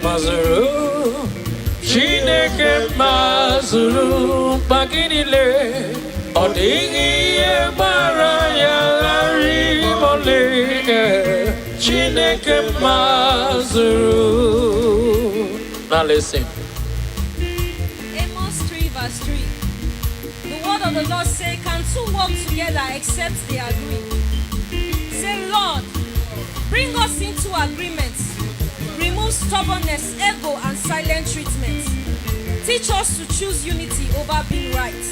mazuru Chineke mazuru Baginile Odigi Ebara Yagari Mole Chineke mazuru. Now listen. Amos 3 verse 3. The word of the Lord say, can two walk together except they agree? Say, Lord, bring us into agreement. Remove stubbornness, ego, and silent treatment. Teach us to choose unity over being right.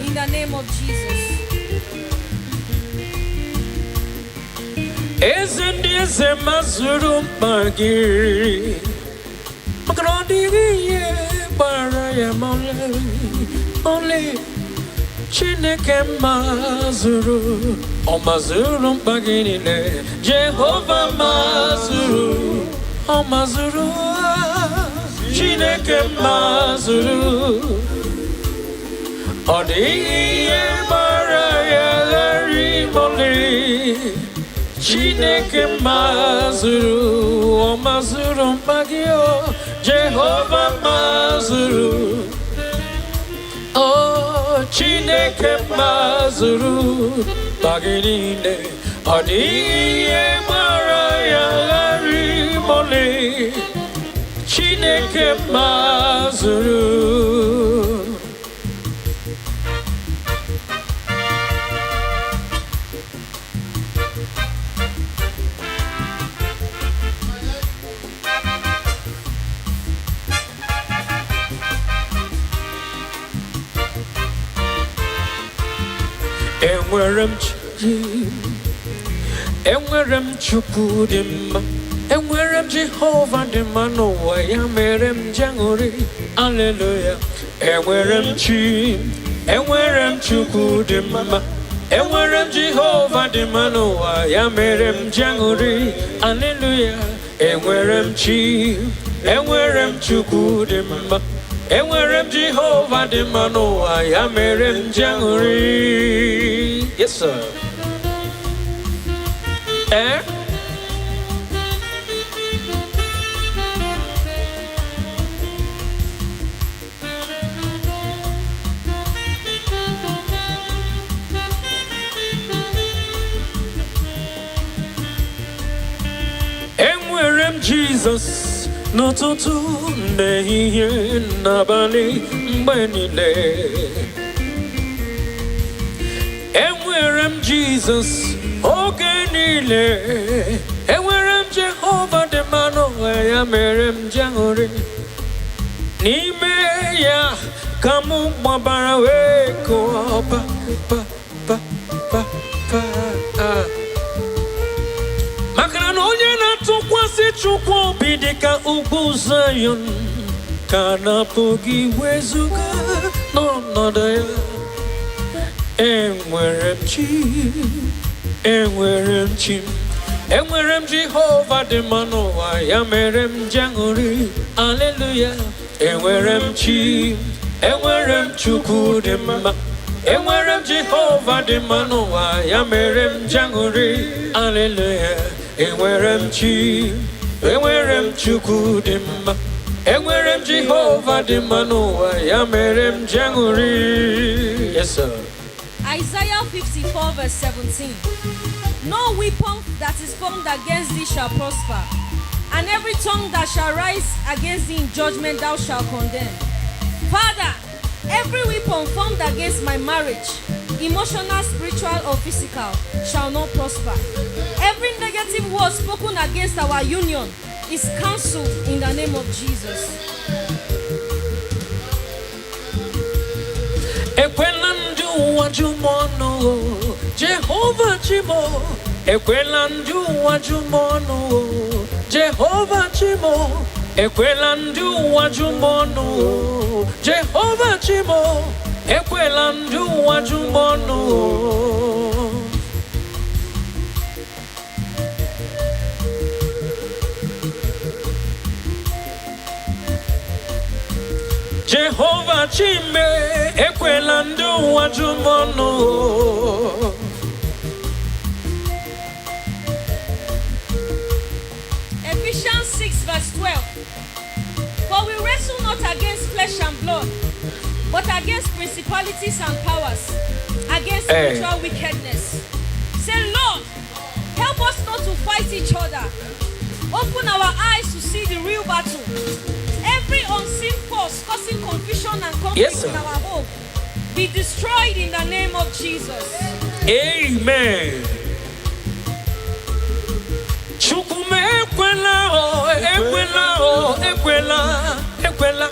In the name of Jesus. Eze mazuru magiri Makrondigi bara ya mole Chineke mazuru O mazuru magiri le Jehovah mazuru O mazuru Chineke mazuru O digi bara ya gari mole Chineke mazuru, o mazuru magio, Jehovah mazuru. Oh, Chineke mazuru, baginine, odiye maraya gari mole. Chineke mazuru. Enwerem Chukwu dị mma, enwerem Jehova dị mma n'ụwa ya mere m jangori, hallelujah. Enwerem Chukwu dị mma, enwerem Jehova dị mma n'ụwa ya mere m jangori, hallelujah. Enwerem Chukwu dị mma. Enwerem Jehovah dị mma n'ụwa ya mere m jangori. Yes, sir. Enwerem Jesus n'ụtụtụ n'ehihie n'abalị mgbe niile. Enwerem Jesus oge niile. Enwerem Jehova dị mma n'ụwa ya mere m jangori. N'ime ya ka m gbabara wee kụọ pa. Maka na onye na-atụkwasị Chukwu obi dị ka ugwu Zion, ka na-apụghị wezuga n'ọnọdụ ya. Enwerem Jehova dị mma n'ụwa ya mere m jangori, hallelujah. Enwerem Chukwu dị mma, enwerem Jehova dị mma n'ụwa ya mere m jangori, hallelujah. Enwerem Chukwu dị mma, enwerem Jehova dị mma n'ụwa ya mere m jangori. Yes, sir. Isaiah 54 verse 17. No weapon that is formed against thee shall prosper, and every tongue that shall rise against thee in judgment thou shalt condemn. Father, every weapon formed against my marriage, emotional, spiritual, or physical, shall not prosper. Every negative word spoken against our union is cancelled in the name of Jesus. Jehovah Chimo, Ekwelandu wajumono, Jehovah Chimo, Ekwelandu wajumono, Jehovah Chimo, Ekwelandu wajumono. Jehovah Chime, Ekwelandu wajumono. Ephesians 6 verse 12. wrestle not against flesh and blood, but against principalities and powers, against spiritual wickedness. Say, Lord, help us not to fight each other. Open our eyes to see the real battle. Every unseen force causing confusion and conflict in our home be destroyed in the name of Jesus. Amen. Ekwela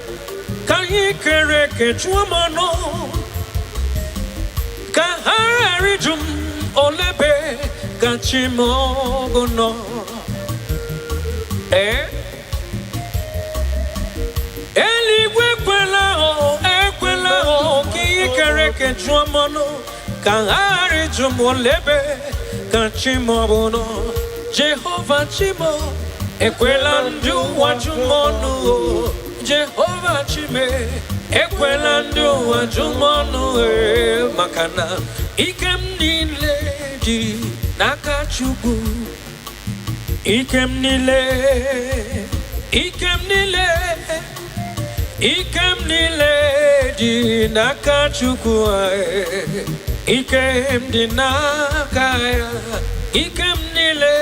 ka anyị kere eke chụọ mmanụ ka ha ghara ịjụ m olebe ka chi m ọgụ nọ. Eluigwe ekwela ka anyị kere eke chụọ mmanụ ka ha ghara ịjụ m olebe ka chi m ọgụ nọ. Jehovah Chimo, ekwela ndị ụwa jụ m ọnụ. Jehovah Chime, ekwela ndị ụwa jụ m ọnụ. Maka na ike m niile dị n'aka Chukwu. Ike m niile dị n'aka Chukwu. Ike m dị n'aka ya. Ike m niile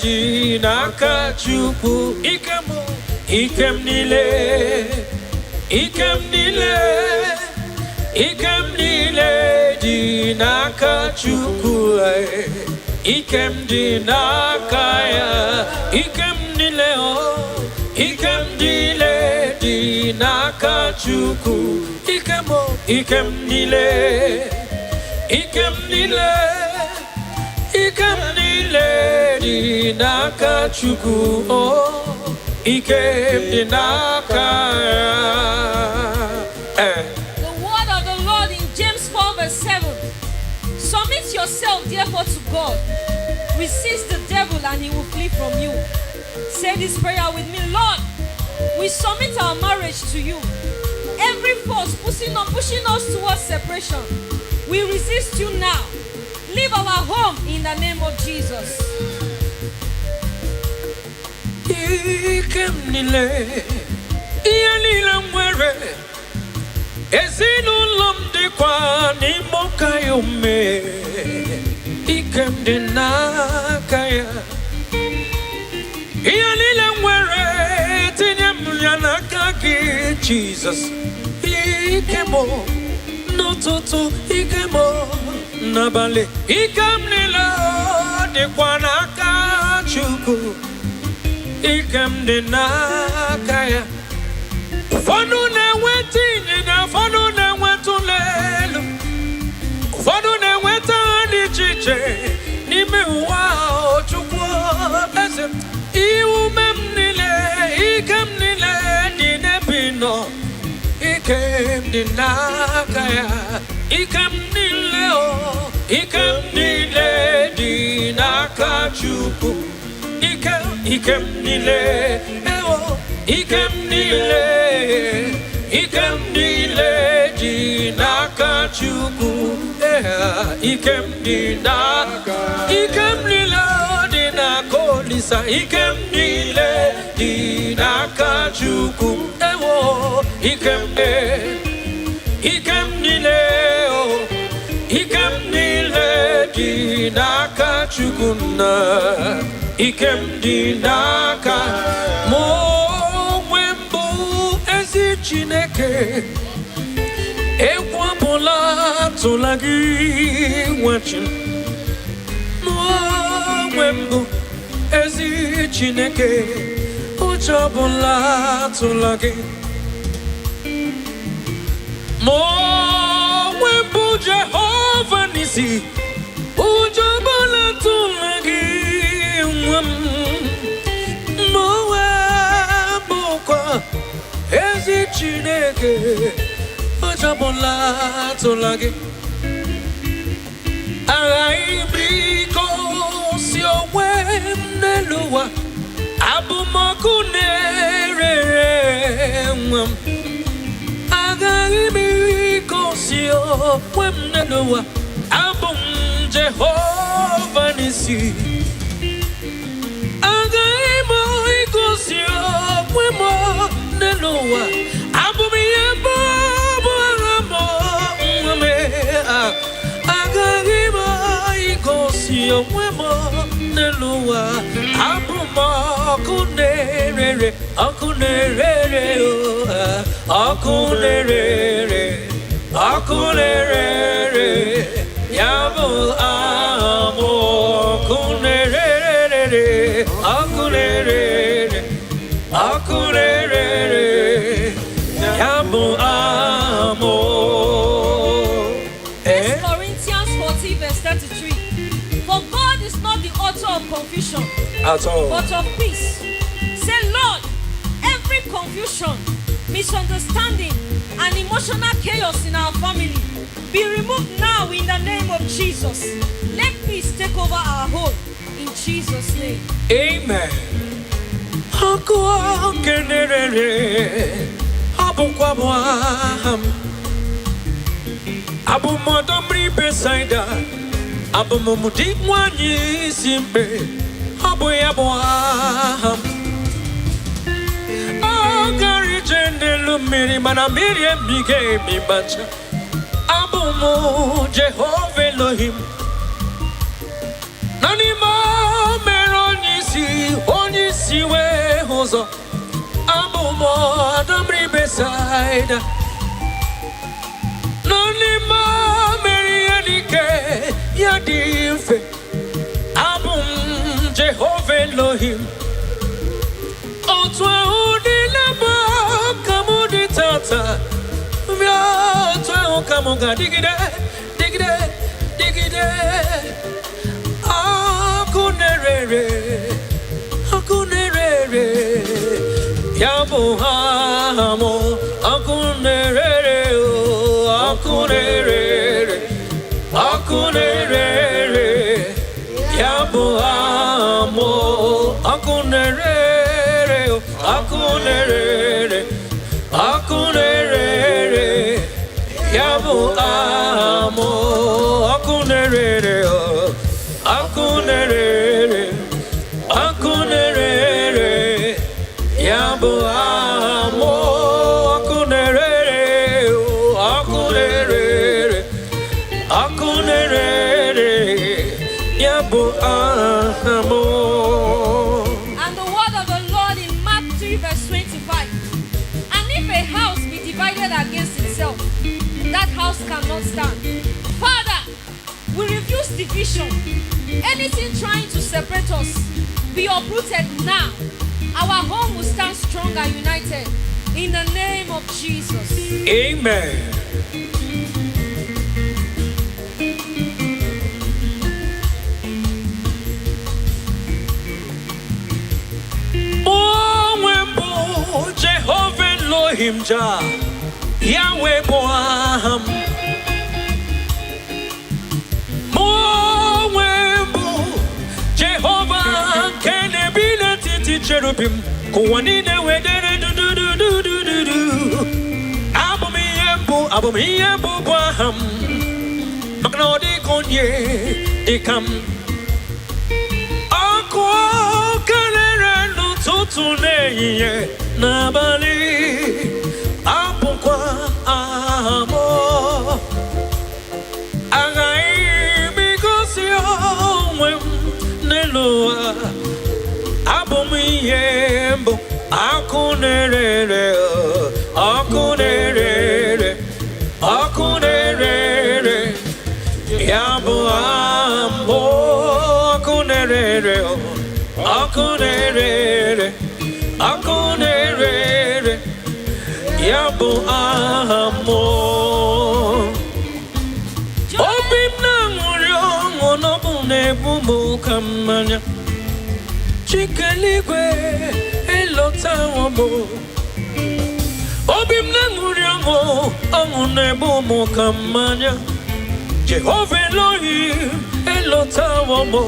dị n'aka Chukwu. Ike m niile dị n'aka Chukwu. Ike m dị n'aka ya. Ike m niile dị n'aka Chukwu. Ike m niile dị n'aka Chukwu. Oh, ike dị n'aka ya. The word of the Lord in James 4 verse 7. Submit yourself therefore to God. Resist the devil and he will flee from you. Say this prayer with me. Lord, we submit our marriage to you. Every force pushing us towards separation, we resist you now. Leave our home in the name of Jesus. Ike m niile nwere ezinụlọ m dịkwa n'ime ụka ya ume. Ike m dị n'aka ya. Ihe niile nwere tinye m ya n'aka gị Jesus. Ike m n'ụtụtụ, ike m n'abalị, ike m niile dịkwa n'aka Chukwu. Ike m dị n'aka ya. Ụfọdụ na-enweta ịnyịnya, ụfọdụ na-enweta ụlọ elu, ụfọdụ na-enweta ha dị iche iche n'ime ụwa Chukwu. Eze m, iume m niile, ike m niile dị n'ebe ị nọ. Ike m dị n'aka ya. Ike m niile dị n'aka Chukwu. Ike m niile dị n'aka Chukwu. Ike m niile dị n'aka Olisa. Ike m niile dị n'aka Chukwu. Ike m niile dị n'aka Chukwu na ike m dị n'aka m onwe m bụ ezi Chineke. Egwu ọbụla atụla gị nwachi m. Onwe m bụ ezi Chineke. Ụjọ ọbụla atụla gị. Onwe m bụ Jehova Nisi. Ụjọ ọbụla atụla gị. N'onwe bụkwa ezi Chineke. Ụjọ ọbụla atụla gị. Aghaghị m igosi onwe m n'elu ụwa. Abụ m ọkụ na-erere nwa m. Aghaghị m igosi onwe m n'elu ụwa. Abụ m Jehova Nisi. Agaghị m igosi onwe m yo mwemo nelua abumo kunerere akunerere akunerere yabu amo kunerere akunerere yabu amo. Corinthians 14 verse 33. For God is not the author of confusion at all, but of peace. Say, Lord, every confusion, misunderstanding, and emotional chaos in our family be removed now in the name of Jesus. Let peace take over our home in Jesus' name. Amen. Abu Modomri Besaida, Abu Momudik Wani Simbe, Abu Yabuaham. Oh, Gary Jendelu Miri Manamiri Mige Mibacha, Abu Mo Jehovah Elohim. Nanima Meronisi, Onisi We Hozo, Abu Modomri Besaida. Nanima Merianike Yadife Abum Jehovah Elohim Otwa Udilaba Kamudi Tata Otwa Kamuga Digide Akunerere Yabu Hamo Akunerere Akunerere Yabu amo Akunerere Yabu amo Akunerere Yabu amo And the word of the Lord in Mark 3 verse 25. And if a house be divided against itself, that house cannot stand. Father, we refuse division. Anything trying to separate us, be uprooted now. Our home will stand strong and united. In the name of Jesus. Amen. Jehovah Elohim Jah Yahweh Boaham Moembo Jehovah Kenebina Titi Cherubim Kuwanine Wedere do Abumiyembo Boaham Magnodi Konye Ikam Akwa Kanera no Totune Nabali Apokwa amo Agai Bigosio Nelua Abumiyembo Akunerere Yabu amo Akunerere Yabu amo Obim na nguryo Onobune bumu kamanya Chikeligwe Elota wamo Obim na nguryo Onone bumu kamanya Jehovah Elohim Elota wamo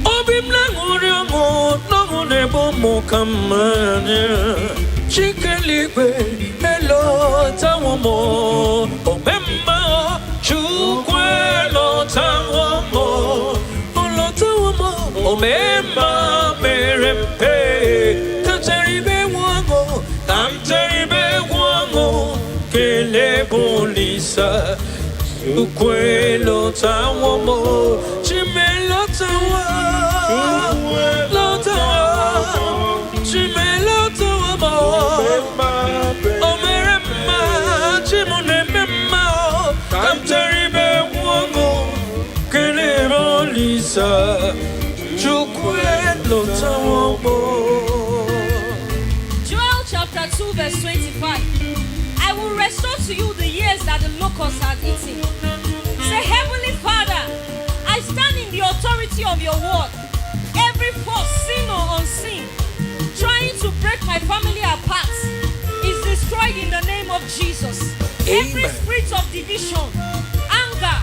Obim na nguryo Nongune bumu kamanya Chikeligwe Elota wamo Obemma Chukwe Elota wamo Olota wamo Obemma Merempe Kanteribe wango Kele Bolisa Chukwe Elota wamo Chimelotawa, Lotawa, Chimelotawa, Omerema, Chimunemema, Kamteribe Wogo, Kenebo Lisa, Chukwelotawa. Joel chapter 2 verse 25. I will restore to you the years that the locusts had eaten. Say, Heavenly Father, I stand in the authority of your word. Every force, seen or unseen, trying to break my family apart, is destroyed in the name of Jesus. Amen. Every spirit of division, anger,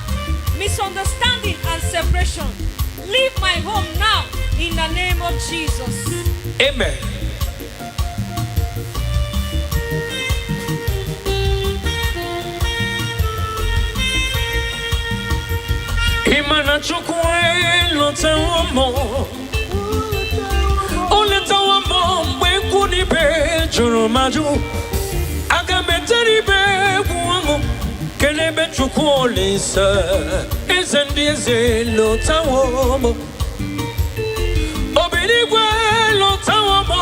misunderstanding, and separation, leave my home now in the name of Jesus. Amen. Imana chukwe lotawamo, oletawamo mwekuni be joromaju, agameteri be guamo, kelebe chukwolisa, ezendieze lotawamo, obirigwe lotawamo,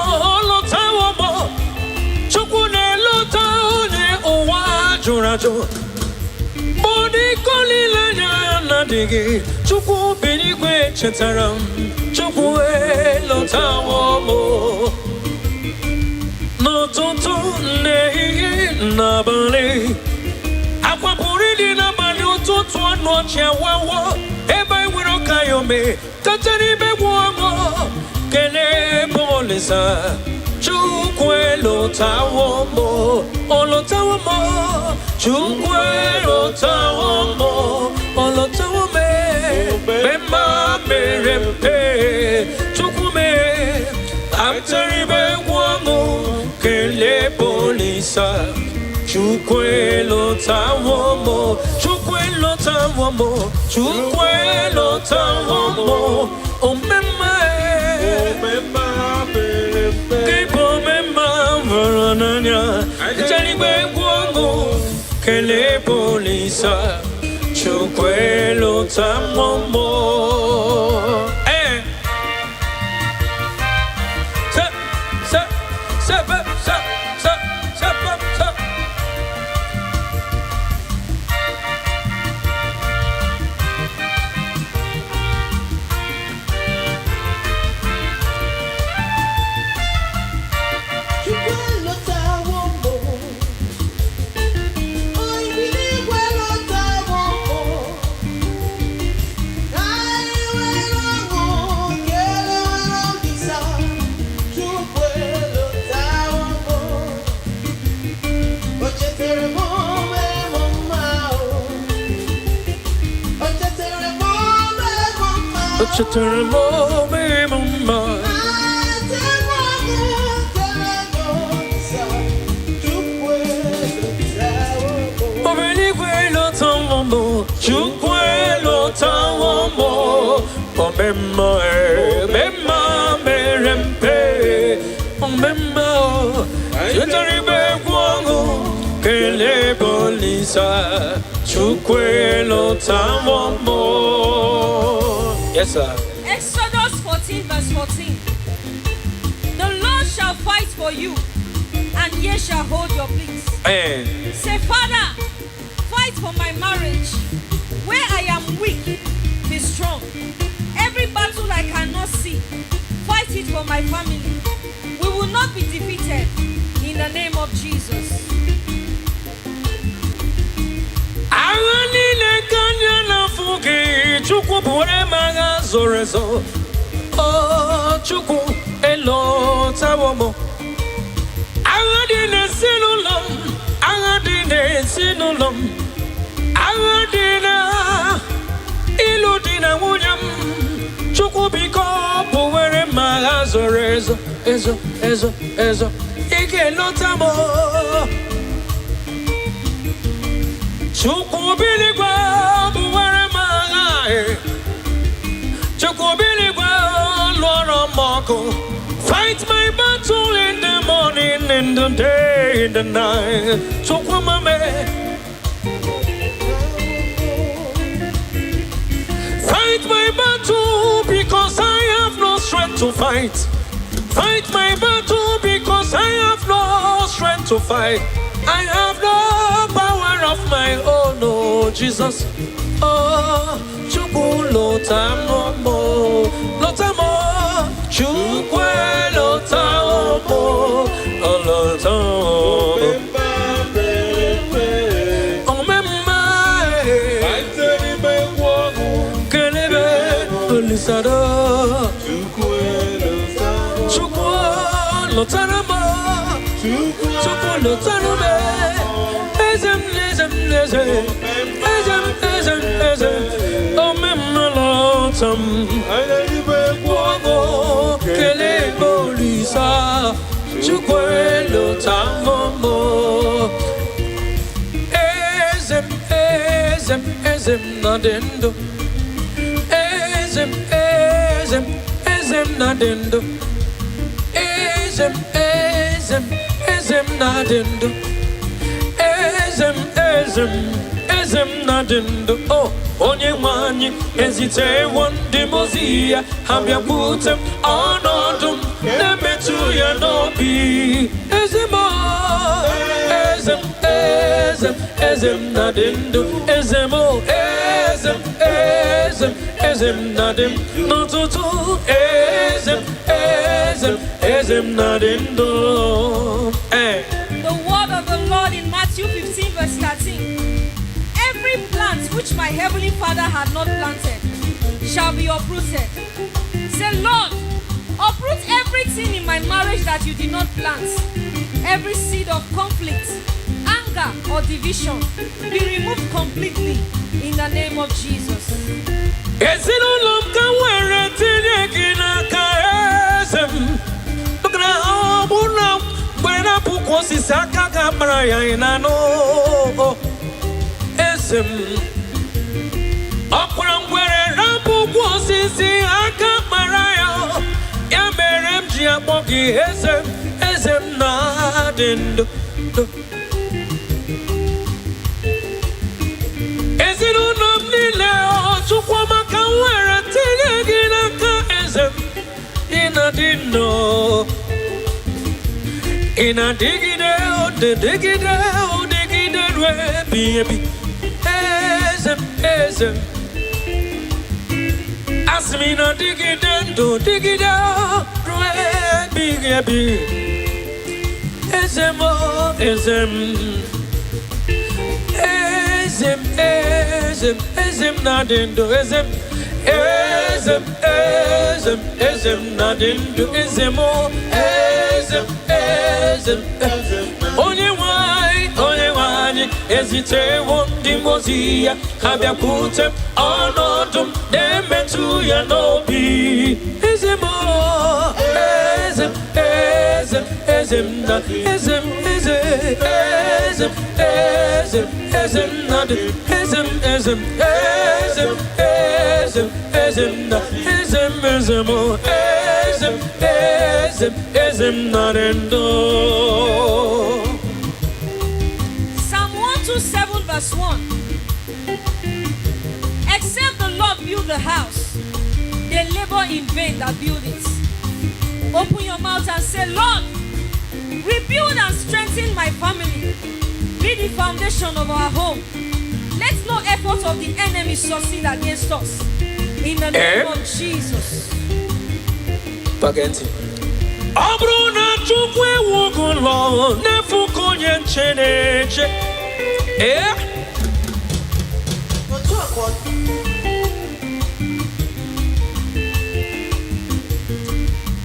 chukune lotawone owa jorajo. Digi, Chuku Benigwe Chetaram, Chuku Lotawo, no Tonto Ne Nabale, Aquapuri Nabano Toto no Chiawa, Eba Wirokayome, Tatari Beguamo, Kele Polisa, Chuku Lotawo, Olotawo, Chuku Lotawo. Bema merempe chukume amtaribe guamo kele polisa chukwelo tawomo omema kepo mema varananya taribe guamo kele polisa Chukwelo tamomo. Yes, sir. Exodus 14 verse 14. The Lord shall fight for you, and ye shall hold your peace. Say, Father, fight for my marriage. Where I am weak, be strong. Every battle I cannot see, fight it for my family. We will not be defeated in the name of Jesus. Chuku pure maga zorezo, oh chuku elo tawomo. Agadine sinulom, agadina iludina wunyam. Chuku biko pure maga zorezo, ezo, ike lo tamo. Chuku biligwa pure maga. Fight my battle in the morning, in the day, in the night. So come on, fight my my battle because I have no strength to fight. Fight my battle because I have no strength to fight. I have no power of my own, oh Jesus. Oh, Chukwu lotamo, lotamo, Chukwu lotamo, lotamo. Oh, mama, kelebe, lisado, Chukwu lotanamo, Chukwu lotaname, ezem. Oh, memalotam, Wago, Kele Bolisa, Chukwelo Tamomo, Ezem, Nadendo, Ezem, Nadendo, Ezem, Nadendo, Ezem Nadendo. Oh, onye nwanyi ezite wonde mozia habia putem onodum nemetu ya nobi. Ezem Nadendo. Ezemo, Ezem Nadem. Notutu, Ezem Nadendo. The word of the Lord in Matthew 15 verse 13. Every plant which my heavenly Father had not planted shall be uprooted. Say, Lord, uproot everything in my marriage that you did not plant. Every seed of conflict, anger, or division be removed completely in the name of Jesus. Ezem Nadendo. Ezinụlọ m niile Chukwuma ka nwere tinye gị n'aka Ezem. Ị na-adịgide digide ruo ebighị ebi. Ezem asị m ị na-adịgide ndụ digide ruo ebighị ebi. Ezem Nadendo. Ezem Nadendo. Onye nwanyị ezite wonde mozia habia putem onodum nemetu ya nobi. Ezem Nadendo. Psalm 127 verse 1. Except the Lord build the house, they labor in vain that build it. Open your mouth and say, Lord, rebuild and strengthen my family. Be the foundation of our home. Let no effort of the enemy succeed against us. In the name of Jesus. Pagenti. Obruna chukwe wugulo nefu konye cheneche.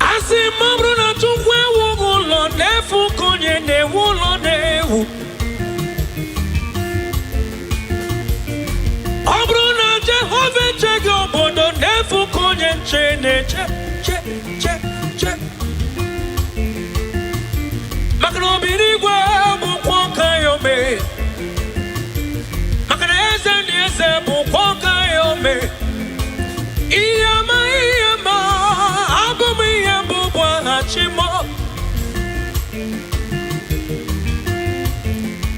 Asi obruna chukwe wugulo nefu konye newulo newu. Obruna Jehova chego bodo nefu konye cheneche. Makano birigwe bukwoka yome. Makano eze bukwoka yome. Iyama abumi yambu bwa hachimo.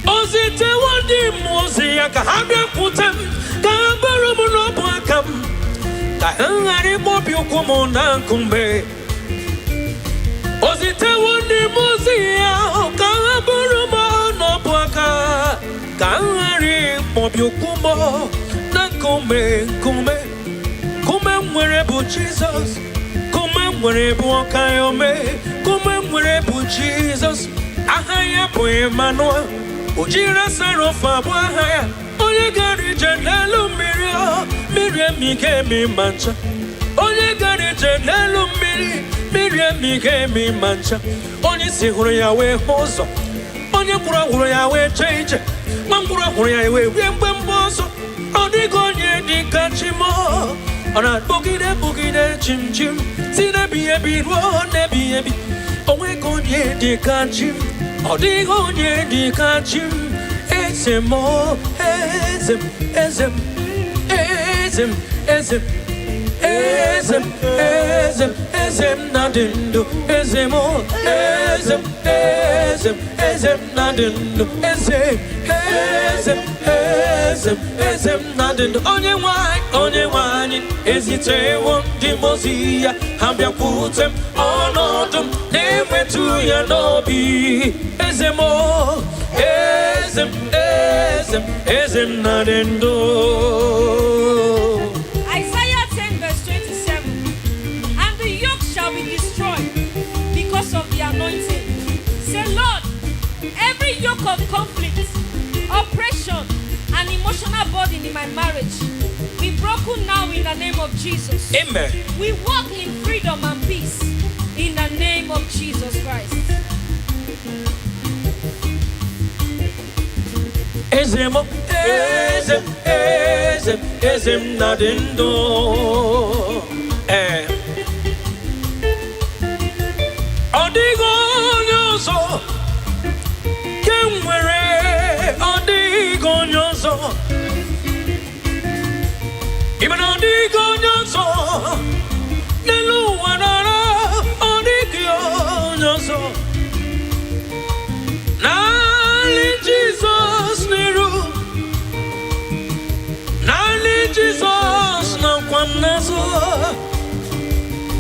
Ozite wandi mozi yaka habya putem. Kabarumu no bwakam. Ka ngari mobio kumo na kumbe ozite woni muzia ka buru mo no bwaka ka ngari mobio kumo na kumbe kume mwere bu Jesus kume mwere bu okayome kume mwere bu Jesus ahaya bu Emmanuel ujira sarofa bu ahaya onye gari jenelu mmiri emike mi mancha onye gari jenelu mmiri emike mi mancha onye si hụrụ ya wee hụ ụzọ onye kwuru hụrụ ya wee jee ije nwa mkpụrụ hụrụ ya wee rie mgbemgbe ọzọ ọ dịghị onye dị ka chimo ọ na-akpọgide chim si n'ebighị ebi ruo n'ebighị ebi onweghị onye dị ka chim ọ dịghị onye dị ka chim ezem na dindu ezem na dindu ezem na dindu onye nwanyị ezitewo ndị mozi ya ha bịakwute m ọnọdụ m na-emetụ ya n'obi ezem na dindu. Isaiah 10 verse 27. And the yoke shall be destroyed because of the anointing. Say, Lord, every yoke of conflict, oppression, and emotional burden in my marriage be broken now in the name of Jesus. Amen. We walk in freedom and peace in the name of Jesus Christ. Ezem na dindu. Odigo nyoso kemwere odigo nyoso even odigo nyoso nelu wanara odigo nyoso nali Jesus niru nali Jesus na kwanazo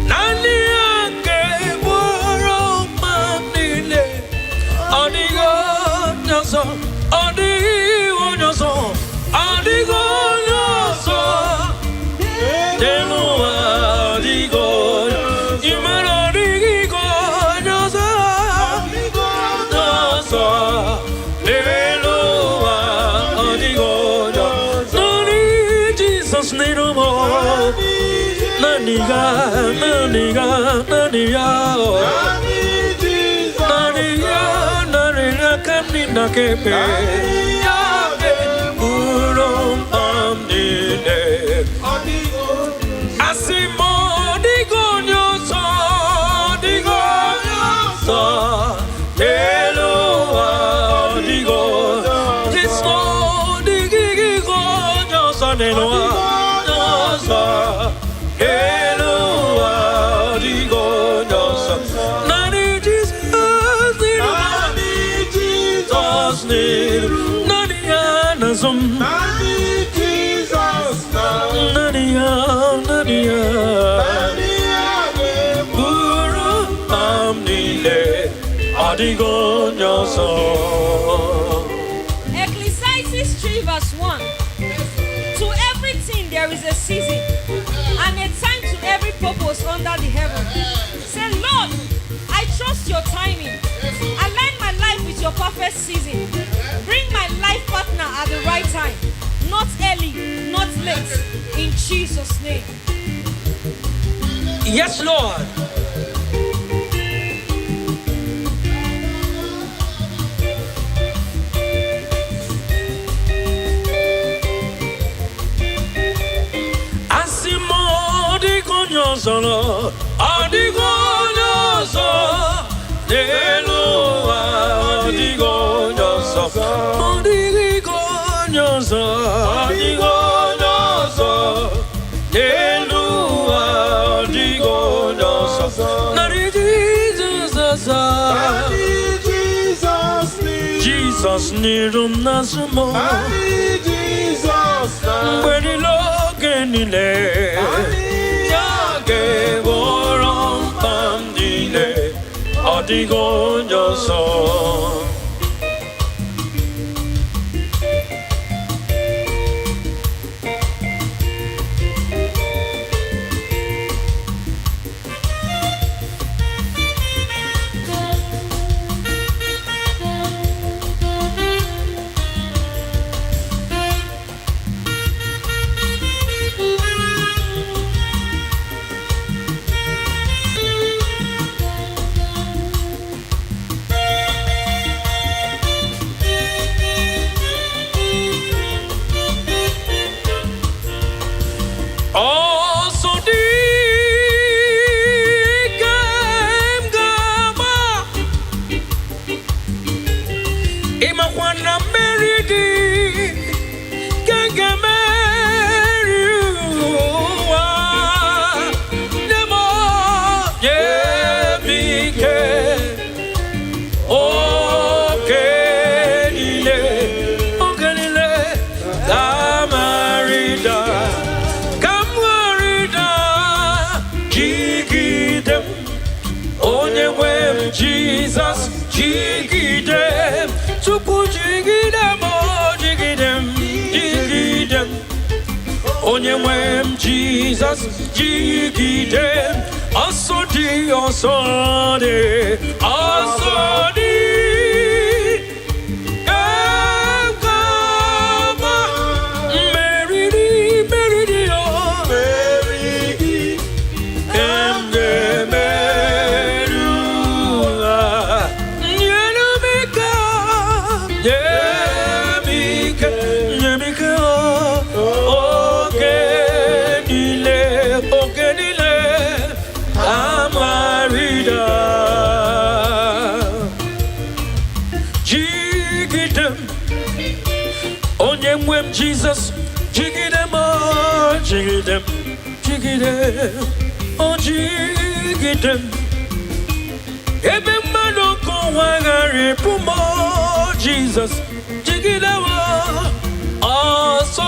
nali Naniya kepe urom amnine asimo digonyoso eloa digo disco digonyoso neloa eloa digonyoso nani Jesus Nania Nazum Nani Jesus Nania Guru Amnile Adigo Nyoso. Ecclesiastes 3 verse 1. To everything there is a season and a time to every purpose under the heaven. Say, Lord, I trust your timing. Align my life with your perfect season. Bring my life partner at the right time. Not early, not late. In Jesus' name. Yes, Lord. Asimo di konyoso, adigonyoso, Eloa, adigonyoso, adigonyoso, Eloa, adigonyoso, Nari Jesus, nirum nasumo, Jesus, when you look in the ge worom pandine odigo nyoso. Also digam gama imakwana meridi gangameriwa nemo yemike okenile damarida Jesus, jigidem, tupu jigidem, oh jigidem, onye nwem Jesus, jigidem, asodi, Kama, meridi, oh, Jesus, jigidem, oh, jigidem, oh, jigidem. Ebe maloko wagari pumo, Jesus, jigidem, oh, so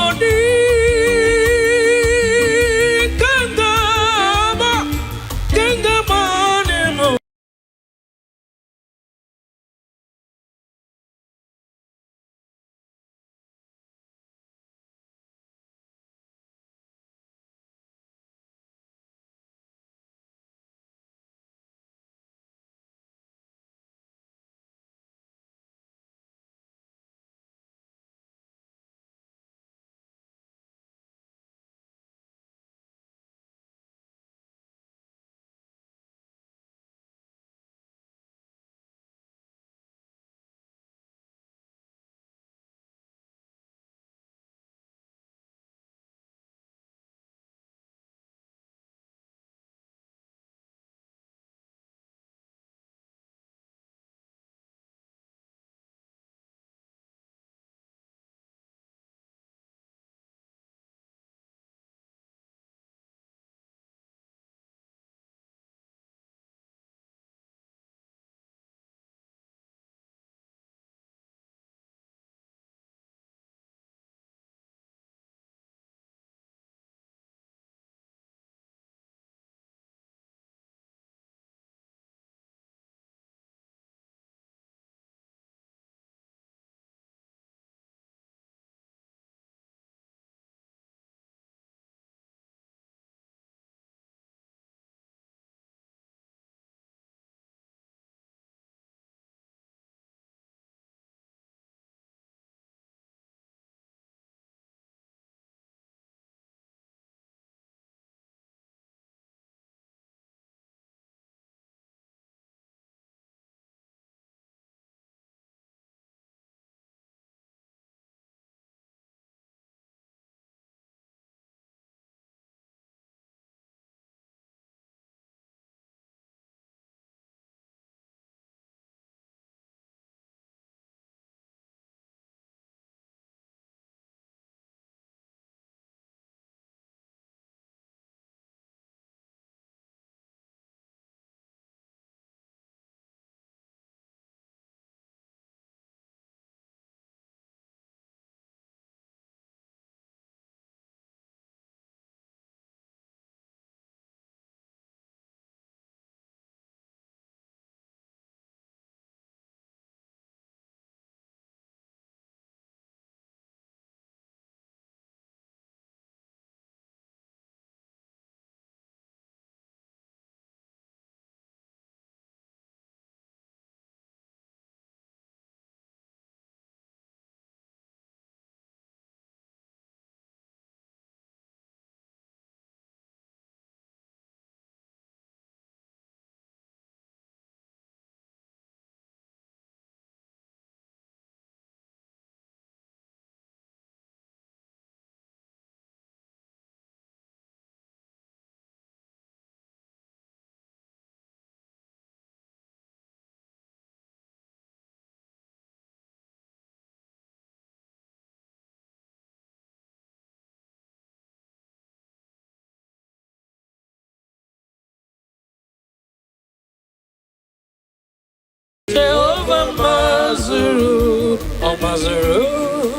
mazuru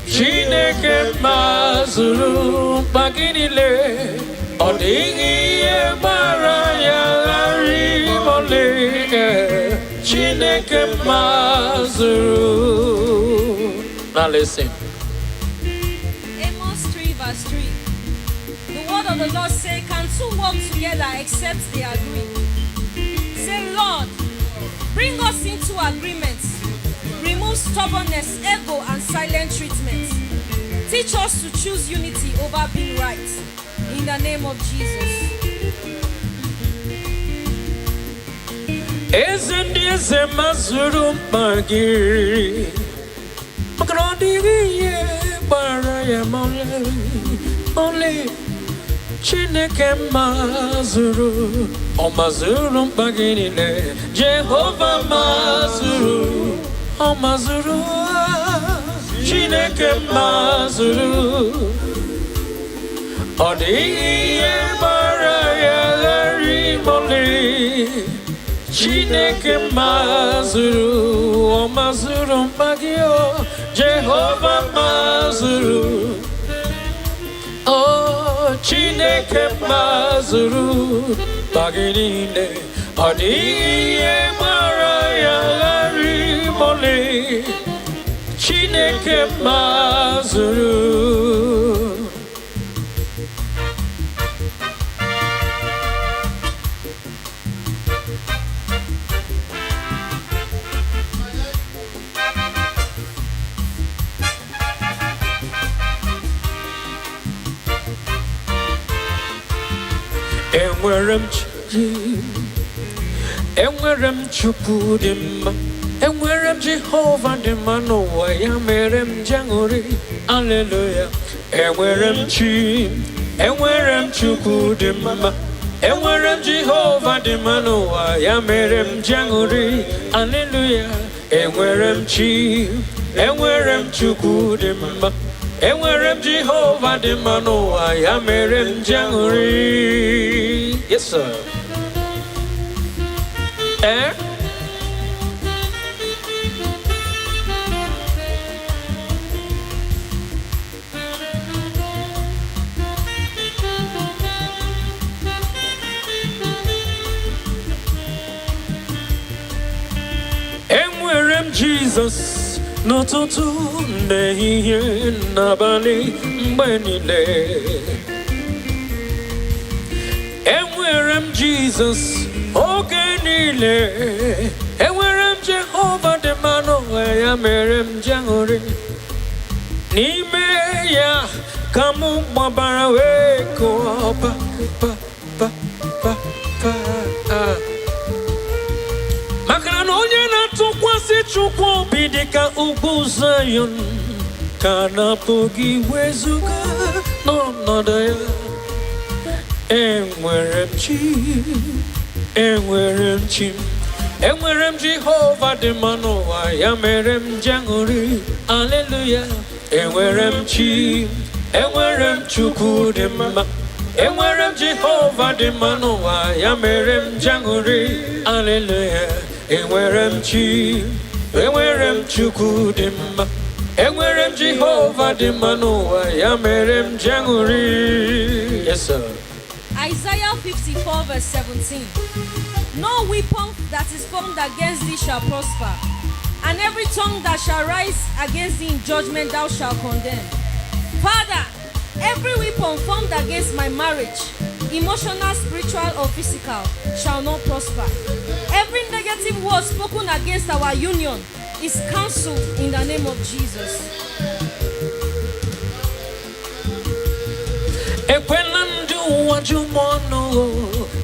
Chineke mazuru Baginile Odingi Baraya Rimole Chineke mazuru. Now listen. Amos 3 verse 3. The word of the Lord say, can two walk together except they agree? Say, Lord, bring us into agreement. Remove stubbornness, ego, and silent treatment. Teach us to choose unity over being right. In the name of Jesus. Eze mazuru magiri Makrodi ye baraya mole Chineke mazuru O mazuru magiri le Jehovah mazuru O mazuru Chineke mazuru Odi ye baraya rimole Chineke mazuru, o mazuru magio, Jehovah mazuru. Oh, Chineke mazuru, baginine, odiye maraya rimole, Chineke mazuru. Enwerem Chukwu dị mma enwerem Jehova dị mma n'ụwa ya mere m jangori hallelujah enwerem Chukwu dị mma enwerem Jehova dị mma n'ụwa ya mere m jangori hallelujah enwerem Chukwu dị mma enwerem Jehova dị mma n'ụwa ya mere m jangori. Yes sir. Enwerem Jesus n'ụtụtụ n'ehihie n'abalị mgbe niile enwerem Jesus oge niile enwerem Jehova dị mma n'ụwa ya mere m jangori n'ime ya ka m gbabara wee kụọ pa maka na onye na-atụkwasị Chukwu obi dịka ugwu Zion ka na-apụghị wezuga n'ọnọdụ ya enwerem Jehova dị mma n'ụwa ya mere m jangori hallelujah enwerem Chukwu dị mma enwerem Jehova dị mma n'ụwa ya mere m jangori hallelujah enwerem Chukwu dị mma enwerem Jehova dị mma n'ụwa ya mere m jangori. Yes sir. Isaiah 54 verse 17. No weapon that is formed against thee shall prosper, and every tongue that shall rise against thee in judgment thou shalt condemn. Father, every weapon formed against my marriage, emotional, spiritual, or physical, shall not prosper. Every negative word spoken against our union is cancelled in the name of Jesus.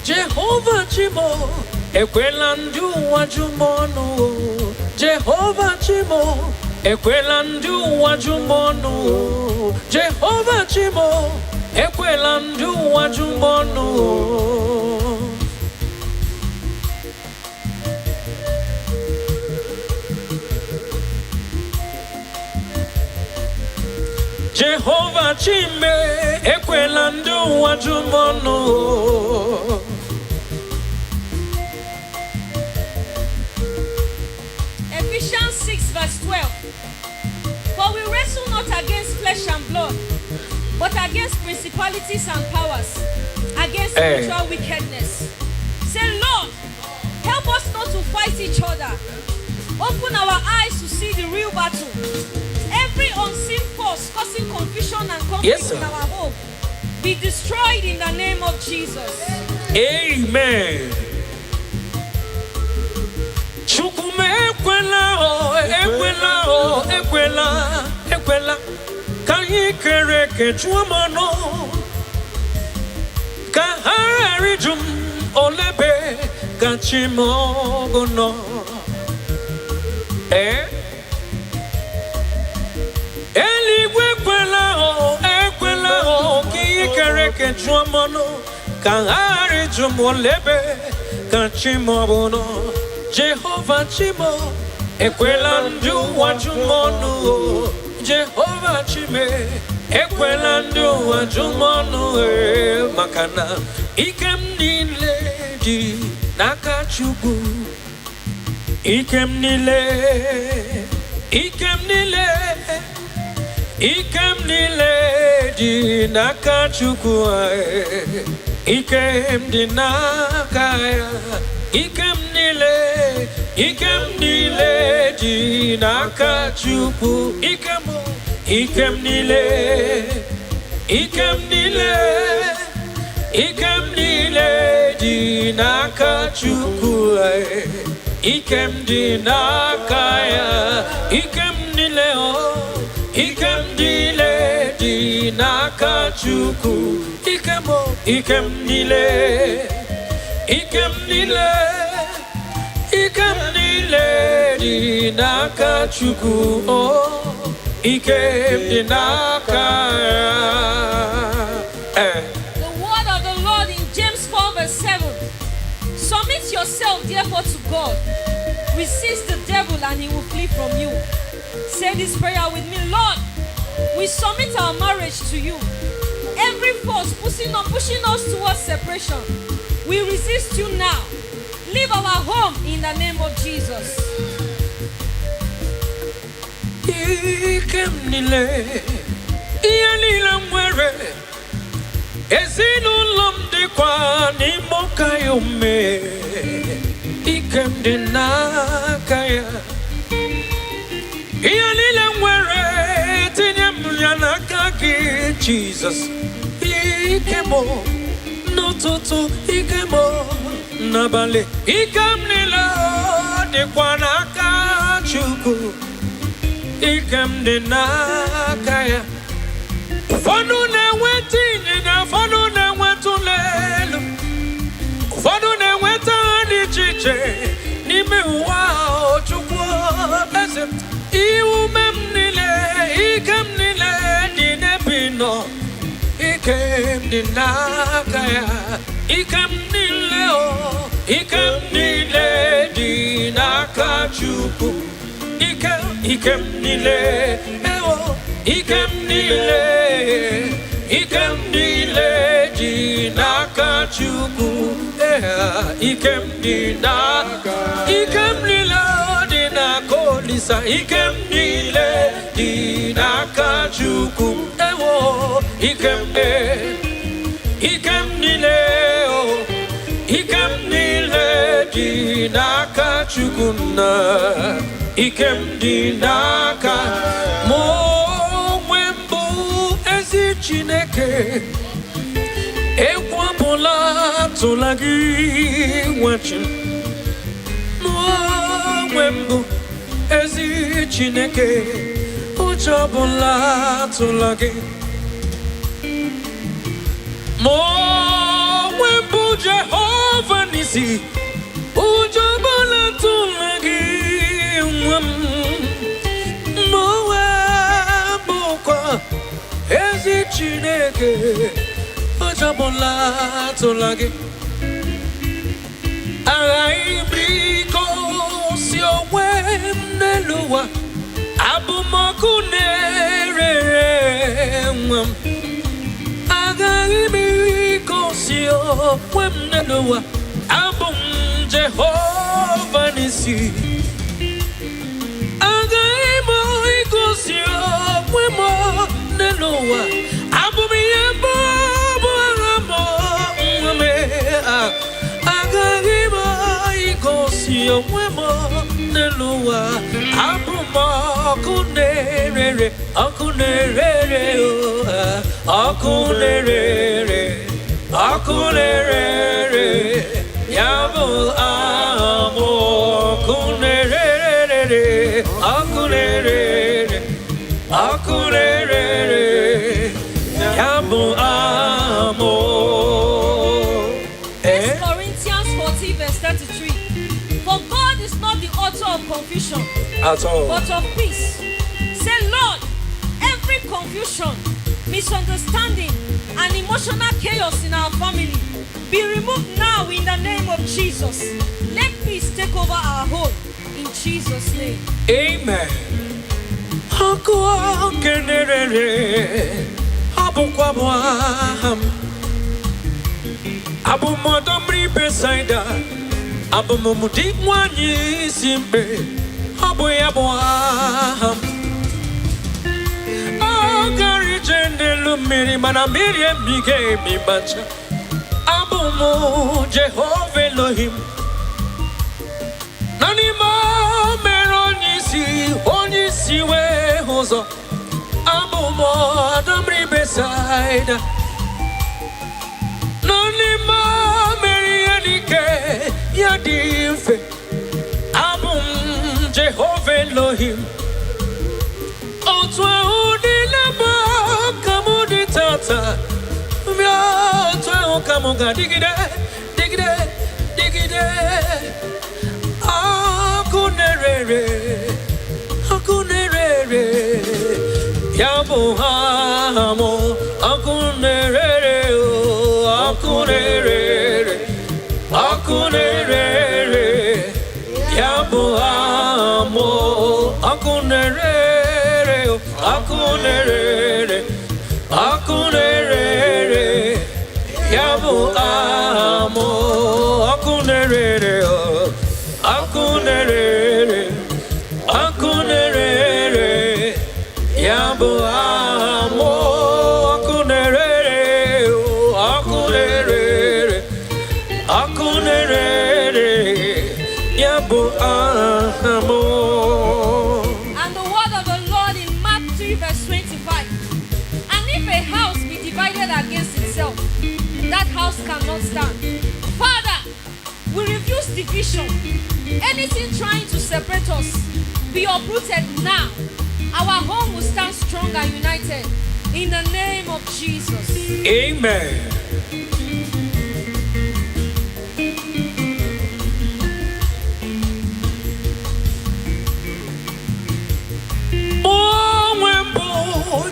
Jehovah Chimo, Ekwelandu wajumono, Jehovah Chimo, Ekwelandu wajumono, Jehovah Chimo, Ekwelandu wajumono. Jehovah Chime, Ekwelandu wajumono. Ephesians 6 verse 12. flesh and blood, but against principalities and powers, against spiritual wickedness. Say, Lord, help us not to fight each other. Open our eyes to see the real battle. Every unseen force causing confusion and conflict in our home be destroyed in the name of Jesus. Amen. Ekwela kanyi kereke chuamano kaharijum olebe kachimogono ekwela kanyi kereke chuamano kaharijum olebe kachimogono Jehovah Chimo ekwela ndu wajumonu Jehovah Chime ekwela ndu wajumonu makana ikem nile di nakachugu ikem nile di nakachugu ikem di nakaya ikem nile di nakachuku ikem nile di nakachuku ikem di nakaya ikem nile di nakachuku ikem nile di nakachuku ikem di nakaya. The word of the Lord in James 4 verse 7. Submit yourself therefore to God. Resist the devil and he will flee from you. Say this prayer with me. Lord, we submit our marriage to you. Every force pushing us towards separation, we resist you now. Leave our home in the name of Jesus. Ikem nile mwere ezinulom dikwa ni mokayome ikem di nakaya mwere tinyem yanakaki Jesus ikemo nototo ikemo nabale ikem nile dikwa nakachuku ikem di nakaya Fonu na wetini na fonu na wetulelu Fonu na wetani chiche Nime uwao chukwa eze Iumem nile ikem nile dine pino Ikem di nakaya Ikem nile di nakachuku Ikem nile di nakachuku ikem di nakolisa ikem di nakachuku ikem di nakachuku na ikem di naka Chineke ekwapụla tụlagị nwachin n'onwembụ ezi Chineke ụjọbụla tụlagị n'onwembụ Jehova nisi ụjọbụla tụlagị nwam n'onwembụkwa ezi Chineke ọjọbụla tụlagị aghaghị m igosi onwe m n'elu ụwa abụmọkụ na-erere nwa m aghaghị m igosi onwe m n'elu ụwa abụ m Jehova n'isi aghaghị m igosi onwe m Neloa, Abumiyambo, me, Agariba, Igosio, Wemo, Neloa, Abuma, Akunere, Akunere, Akunere, Akunere, Yabo, Amo, Akunere, Akunere, Akunere, Yabo, Amo. Corinthians 14 verse 33. For God is not the author of confusion, At all. but of peace. Say, Lord, every confusion, misunderstanding, and emotional chaos in our family be removed now in the name of Jesus. Let peace take over our home in Jesus' name. Amen. Abu Modomri Besaida, Abu Mumudik Wani Simbe, Abu Yabuaham. Oh, Gary Jendelu Miri Manamiri Mige Mibacha, Abu Mo Jehovah Elohim. Nanima Meronisi, Onisi We Hozo, Abu Modomri Besaida. Nanima Merianike Yadife Abum Jehovah Elohim Otwa Udilaba Kamudi Tata Otwa Okamuga Digide Digide Digide Akunerere Akunerere Yabu Hamo Akunerere Akunere, Akunere, Yabu Amo, Akunere, Akunere, Akunere, Yabu Amo, Akunere, Akunere, Akunere, Yabu Amo, Akunere. And the word of the Lord in Mark 3 verse 25. And if a house be divided against itself, that house cannot stand. Father, we refuse division. Anything trying to separate us, be uprooted now. Our home will stand strong and united. In the name of Jesus. Amen.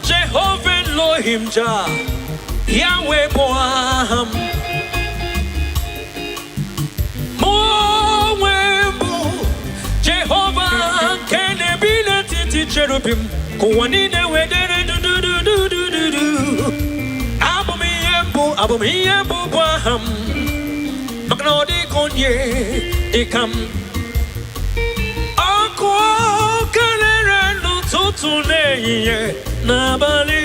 Jehovah Elohim Jah, Yahweh Boaham. Moembo, Jehovah Kenebina Titi Cherubim, Kuanine Wedere do. Abumiyembo Boaham, Magnodi Konye, Ikam. Akwa Kanere no Tutuneye. Nabali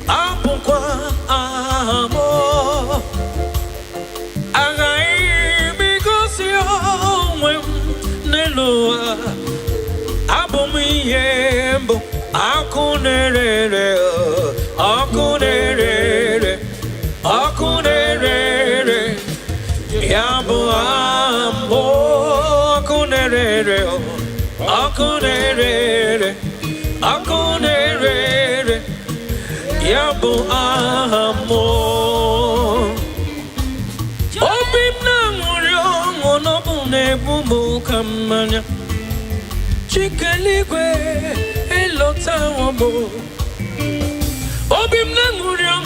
Apukwa Amo Agai Bigosio Neloa Abumiyembo Akunere Akunere Akunere Yabu Ambo Akunere Akunere Akunere Yabu Amo Obim Namuryo Monobune Bumu Kamanya Chikaligwe Elota Wamo Obim Namuryo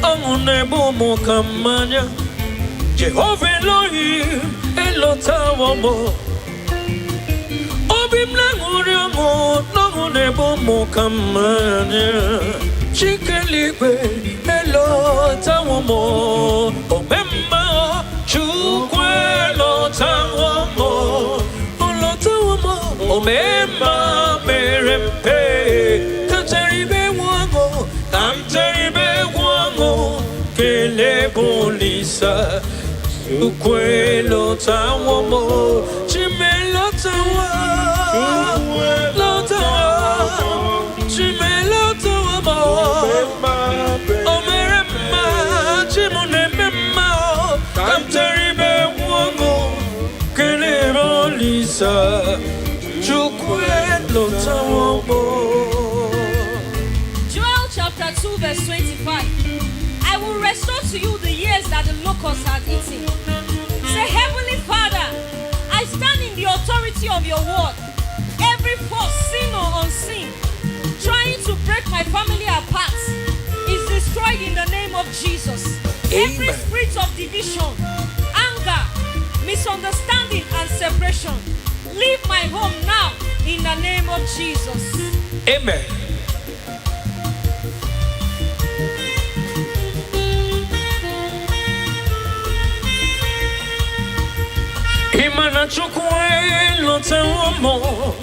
Amune Bumu Kamanya Jehovah Elohim Elota Wamo Obim Namuryo Nebo Mokamanya Chikaligwe Hello Tawamo Obemba Chukwelo Tawamo Olo Tawamo Obemba Merempe Kataribe Wago Chukwe lotawo mo, chime lotawo, lotawo, chime lotawo mo, omerema, chimone mema, kamteribe wango, kelebo lisa, chukwe lotawo mo. Joel chapter 2 verse 25. I will restore to you the years that the locusts had eaten. Say, Heavenly Father, I stand in the authority of your word. Every force, sin or unseen, trying to break my family apart, is destroyed in the name of Jesus. Amen. Every spirit of division, anger, misunderstanding, and separation, leave my home now in the name of Jesus. Amen. Imana chukwe lotawo mo,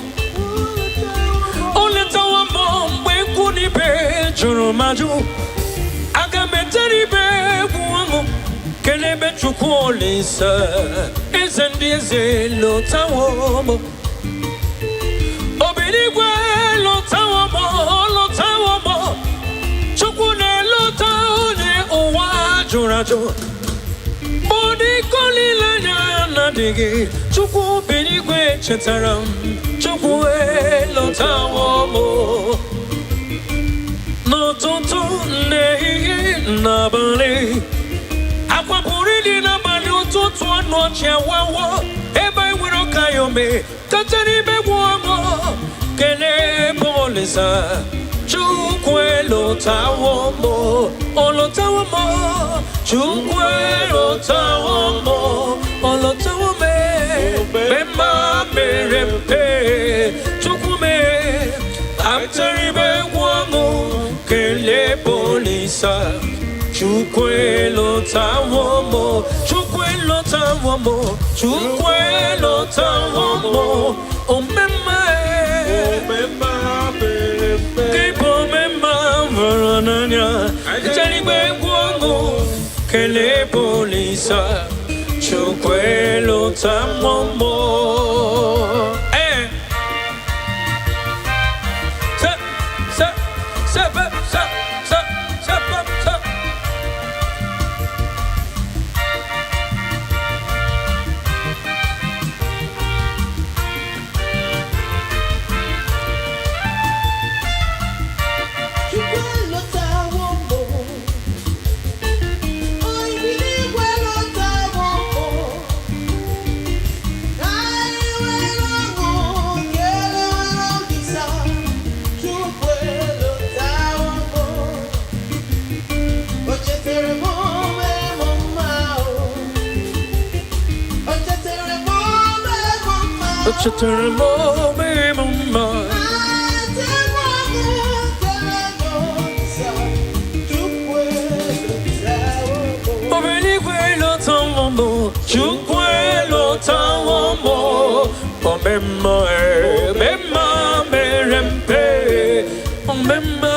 oletawo mo mwenkuni be joromaju, agameteri be buango, kelebe chukwo lisa, ezendieze lotawo mo, obirigwe lotawo mo, chukune lotawo ne owa jorajo. Body kolila na digi, chuku benigwe chetaram, chuku lotawo mo. No tonto ne na bale, aquapuri di na bale utoto no chiawawa. Eba wiro kayome, katari be wamo, kele polisa. Chukwe lotawo mo, olotawo mo. Chukwe lotawo mo, olotawo me. Bema merempe, chukume. Amtari be wango, kele polisa. Chukwe lotawo mo, chukwe lotawo mo, chukwe lotawo mo. Omema, omema merempe. Kele polisa, chukwe lotawo mo. Chaturmo me mama, obeni lotawo mo, chukwe lotawo mo. Omema mema merempe, omema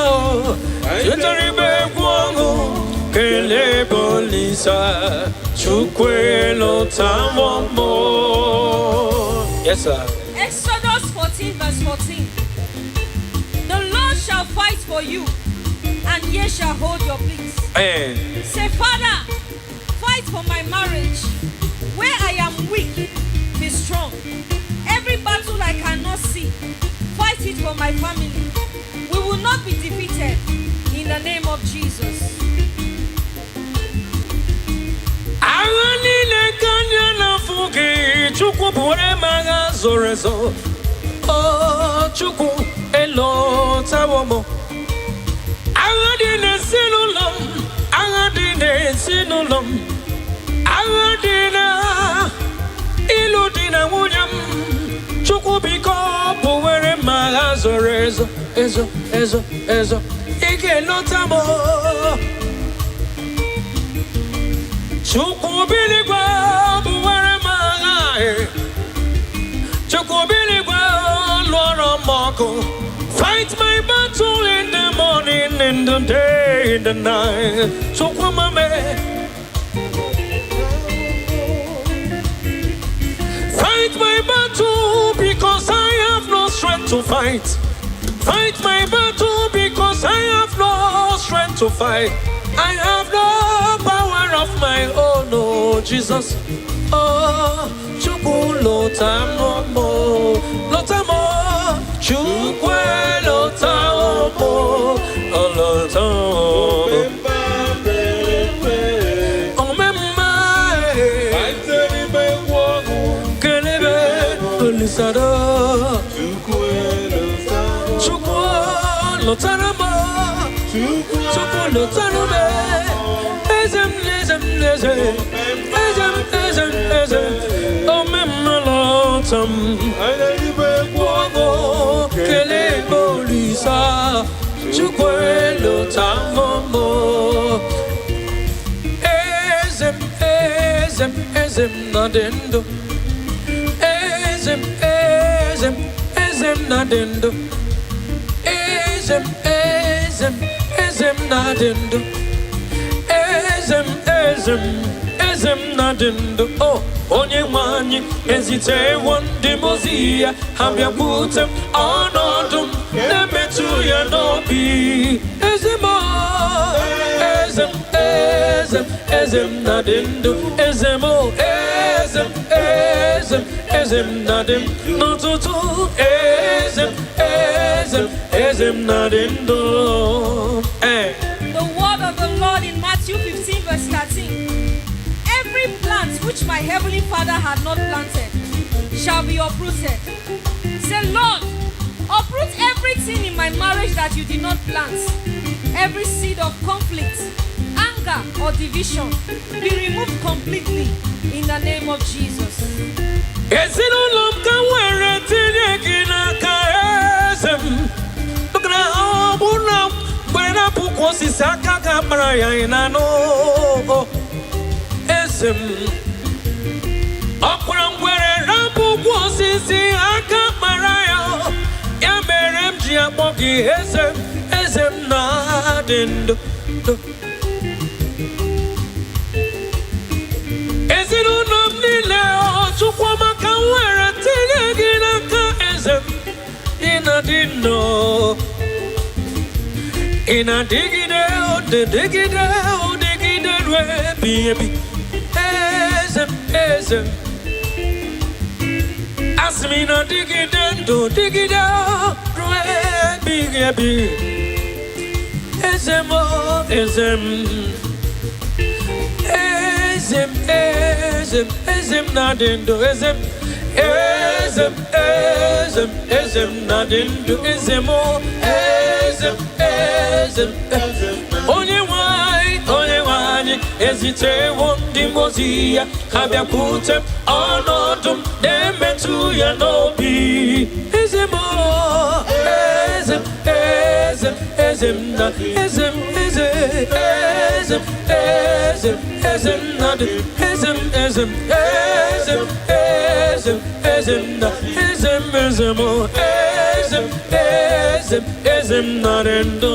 yetari be wango, kele polisa, chukwe lotawo mo. Yes, sir. Exodus 14 verse 14. The Lord shall fight for you, and ye shall hold your peace. Say, Father, fight for my marriage. Where I am weak, be strong. Every battle I cannot see, fight it for my family. We will not be defeated in the name of Jesus. Chukwu bore maga zorezo, oh chukwu elotawo mo. Agadi ne sinulom, agadi na iludina wunyam. Chukwu biko bore maga zorezo, ezo, ike lotamo. Chukwu biligwa bore maga. Fight my battle in the morning, in the day, in the night. So come on, battle because I have no strength to fight. Fight my battle because I have no strength to fight. I have no power of my own, oh Jesus. Oh, Chukwu lotamo, lotamo, Chukwu lotamo, lotamo. Chukwu lotarama, Chukwu lotarama, ezem. Oh mema lotam, wogo kele bolisa, Chukwu lotamo, ezem nadendo. Ezem nadendo. Ezem nadendo. Ezem nadendo. Oh, onye wanyi ezite wonde mozia habia butem onodum nemetu ya nobi. Ezem nadendo. Ezem nadim no tutu. Ezem nadendo. The word of the Lord in Matthew 15 verse 13. Every plant which my heavenly Father had not planted shall be uprooted. Say, Lord, uproot everything in my marriage that you did not plant. Every seed of conflict, anger, or division be removed completely in the name of Jesus. Ina digide baby. Ezem. Asmina digide baby. Ezem nadendo. Ezem nadendo. Onye wanyi ezite wondi mozia habia putem onodum nemetu ya nobi. Ezem nadendo.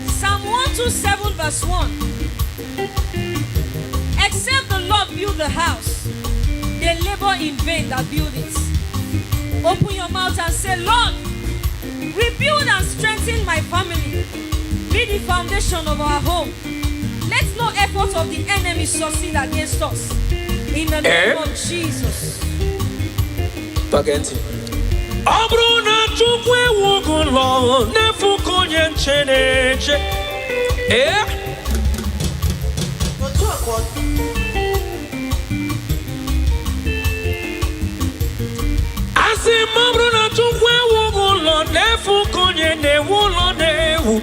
Psalm 127 verse 1. Except the Lord build the house, they labor in vain that build it. Open your mouth and say, Lord, rebuild and strengthen my family. Be the foundation of our home. Let no effort of the enemy succeed against us. In the name of Jesus. Pagenti. Abruna chukwe wugulo nefu konye cheneche. Asi mabruna chukwe wugulo nefu konye ne wulo newu.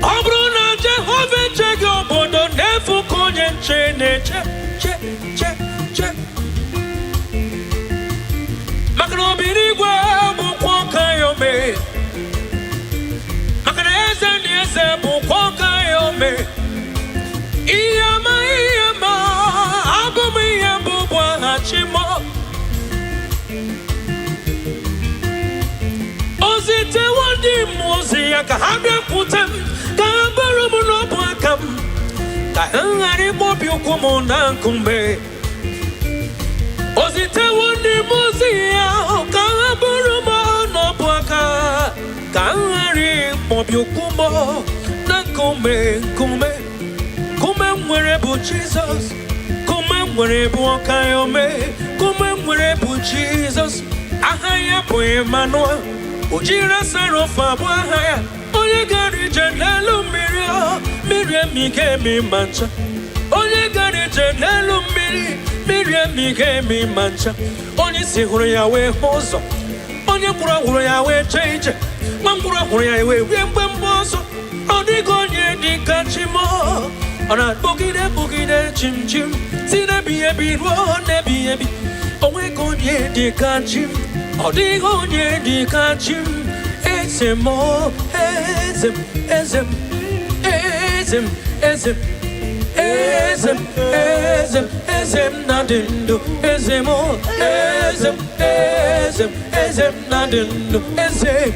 Abruna Jehova chege obodo nefu konye cheneche. Makano birigwe bukwa kayome. Makano eze bukwa kayome. Iyama abumi yambubwa hachimo. Ozite wandi mozi yaka habya putem. Kabarumu no bwakam. Kahangari mobi ukumona kumbe. Ozite woni muzia kaburu no bwaka. Kahangari mobi ukumo na kumbe kumbe. Kumbe mwere bu Jesus. Kumbe mwere bu okayome. Kumbe mwere bu Jesus. Ahaya bu Emmanuel. Ujira sarofa bu ahaya. Onye gari jenelu mirio. Miriam Migemi Mancha. Onye gari jenelu miri. Miriam Migemi Mancha. Onye si huru ya we hozo. Onye kura huru ya we change. Mangura huru ya we wembe mbozo. Odigonye dikachimo. Ona bugide chim chim. Sina biyebi ro nebiyebi. Onwe gonye dikachim. Odigonye dikachim. Ezemo, ezem, ezem, ezem, ezem, ezem, ezem, ezem nadindo, ezemo, ezem, ezem, ezem nadindo, ezem,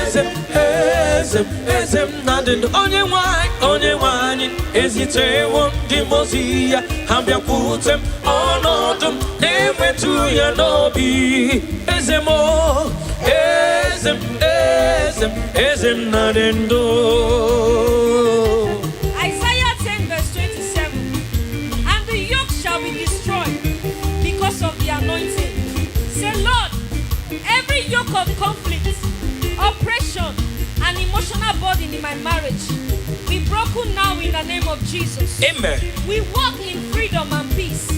ezem, ezem, ezem nadindo. Onye wani, ezite won dimozia, hambia kutem, onodum, nemetu ya nobi, ezemo, ezem nadendo. Isaiah 10 verse 27. And the yoke shall be destroyed because of the anointing. Say, Lord, every yoke of conflict, oppression, and emotional burden in my marriage be broken now in the name of Jesus. Amen. We walk in freedom and peace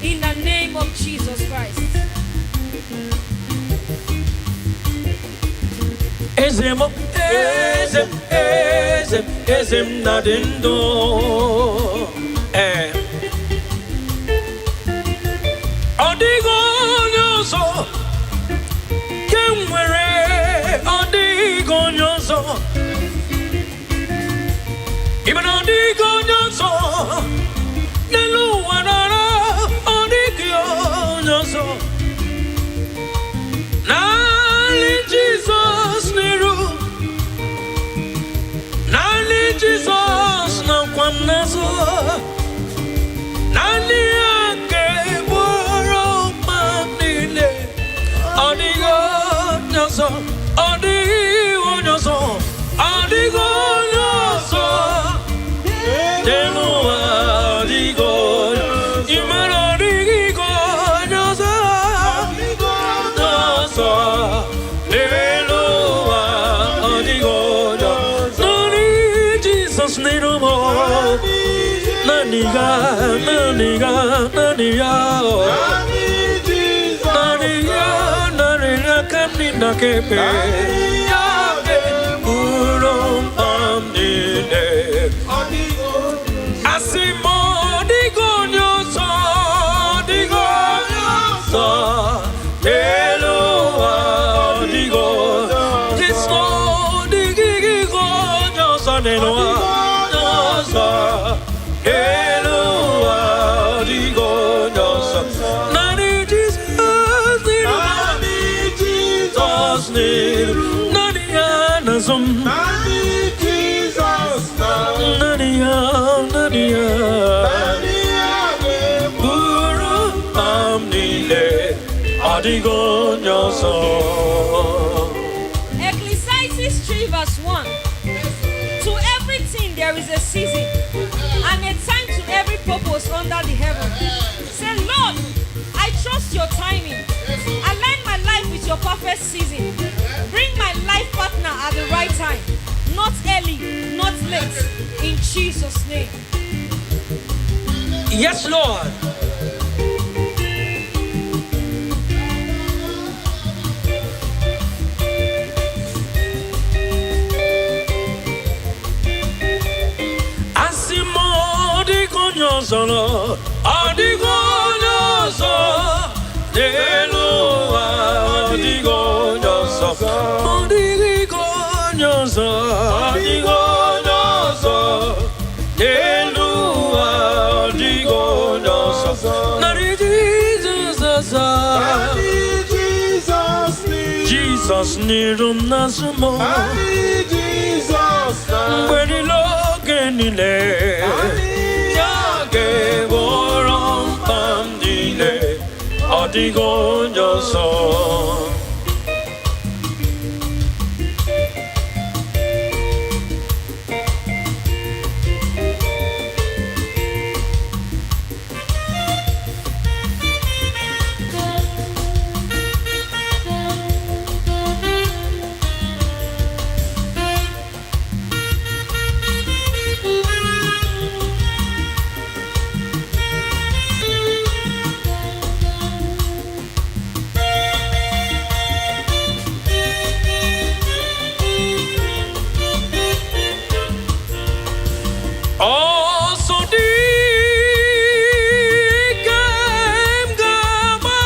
in the name of Jesus Christ. Ezemo, ezem nadindo. Odigo nyoso, kemwere. Odigo nyoso, even odigo nyoso. Nelu wanara, odigo nyoso. Nali Jesus niru, nali Jesus na kwanazo, nali ake boro manile, odigo nyoso, odigo nyoso, odigo nyoso, telu odigo, imano odigo nyoso, nyoso. Naniga, kamnina kepe, yabe, urom amnine. Asimo, digo nyoso, eloa, digo, disno, digigo nyoso, neloa, nyoso. Ecclesiastes 3 verse 1. To everything there is a season and a time to every purpose under the heaven. Say, Lord, I trust your timing. Align my life with your perfect season. Bring my life partner at the right time. Not early, not late. In Jesus' name. Yes, Lord. Asimo digo nyoso, adigo nyoso, deloa, adigo nyoso, adigo nyoso, adigo nyoso, deloa, adigo nyoso. Nari Jesus nirum nasumo, Jesus, when he look in the digo yo soy. Also digam gama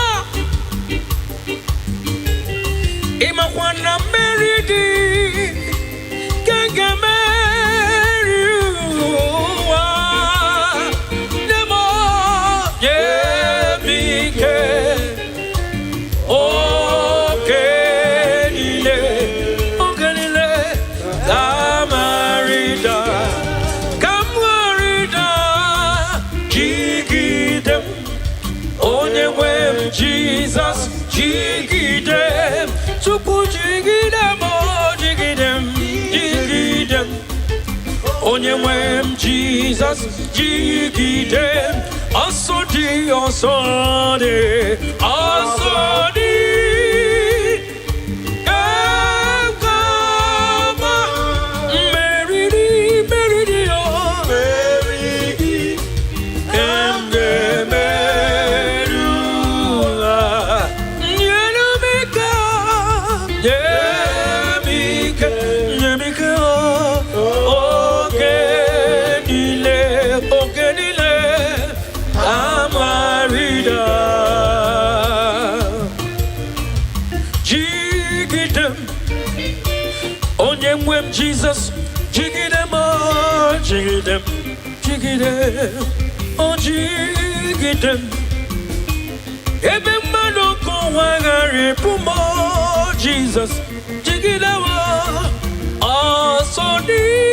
ima kwana meridi gangameriwa nemo yebike okenile damarida Jesus, jigidem, tupu jigidem, oh jigidem, jigidem. Onye nwem Jesus, jigidem, asodi, asodi, asodi. Kama, meridi, meridi, oh, meridi, kemgeme. Jesus, jigidem, oh, jigidem, jigidem, oh, jigidem. Ebe mano ko wangari pumo, Jesus, jigidem, oh, so di.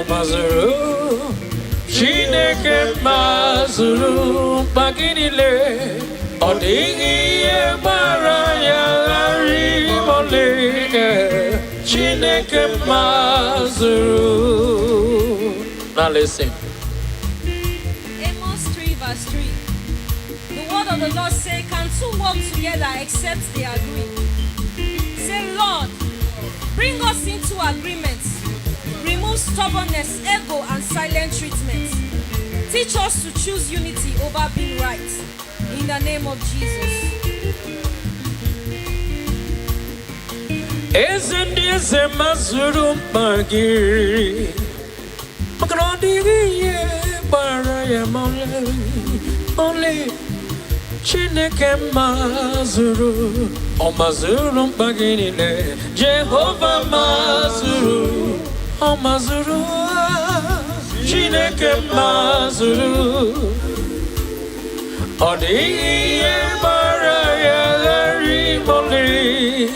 mazuru Chineke mazuru Baginile Odingi Baraya Rimole Chineke mazuru. Now listen. Amos 3 verse 3. The word of the Lord say, can two walk together except they agree? Say, Lord, bring us into agreement. Remove stubbornness, ego, and silent treatment. Teach us to choose unity over being right. In the name of Jesus. Eze mazuru magiri Magrodi baraya only Chineke mazuru O mazuru magiri Jehovah mazuru O mazuru Chineke mazuru Odiye baraya rimoli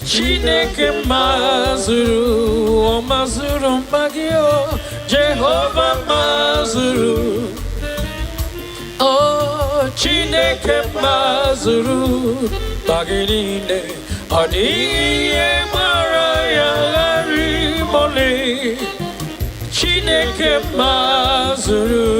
Chineke mazuru O mazuru magio Jehovah mazuru Oh Chineke mazuru Bagirine Odiye baraya rimoli Chineke mazuru.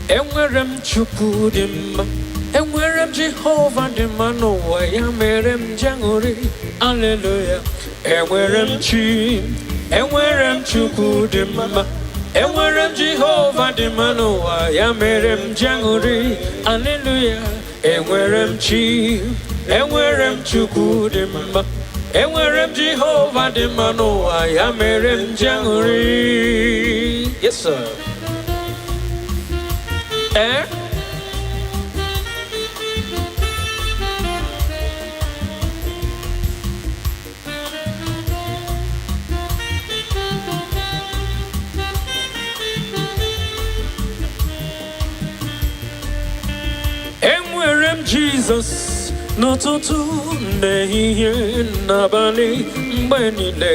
Enwerem Chukwu dị mma enwerem Jehova dị mma n'ụwa ya mere m jangori hallelujah enwerem Chukwu dị mma enwerem Jehova dị mma n'ụwa ya mere m jangori hallelujah enwerem Chukwu dị mma enwerem Jehova dị mma n'ụwa ya mere m jangori. Yes sir. Enwerem Jesus n'ụtụtụ n'ehihie n'abalị mgbe niile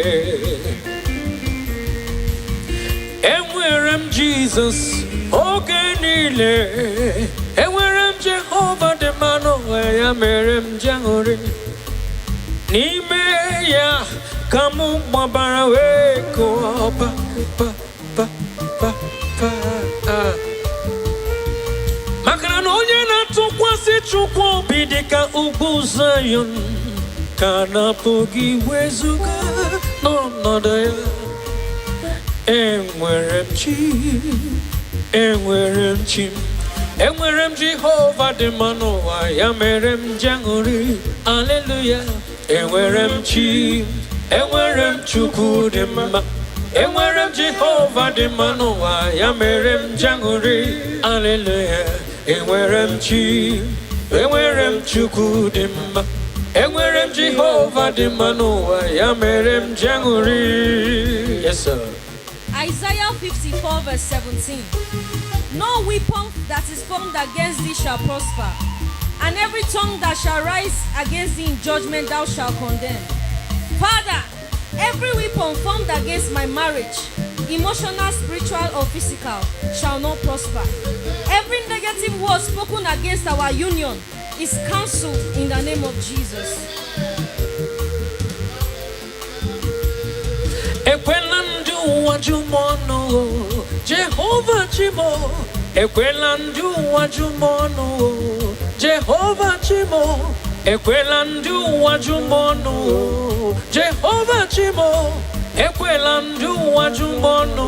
enwerem Jesus oge niile enwerem Jehova dị mma n'ụwa ya mere m jangori n'ime ya ka m gbabara wee kụọ pa maka na onye na-atụkwasị Chukwu obi dị ka ugwu Zion ka na-apụghị wezuga n'ọnọdụ ya enwerem Jehova dị mma n'ụwa ya mere m jangori hallelujah enwerem Chukwu dị mma enwerem Jehova dị mma n'ụwa ya mere m jangori hallelujah enwerem Chukwu dị mma enwerem Jehova dị mma n'ụwa ya mere m jangori. Yes sir. Isaiah 54 verse 17. No weapon that is formed against thee shall prosper, and every tongue that shall rise against thee in judgment thou shalt condemn. Father, every weapon formed against my marriage, emotional, spiritual, or physical, shall not prosper. Every negative word spoken against our union is cancelled in the name of Jesus. Jehovah Chimo, Ekwelandu wajumono, Jehovah Chimo, Ekwelandu wajumono, Jehovah Chimo, Ekwelandu wajumono.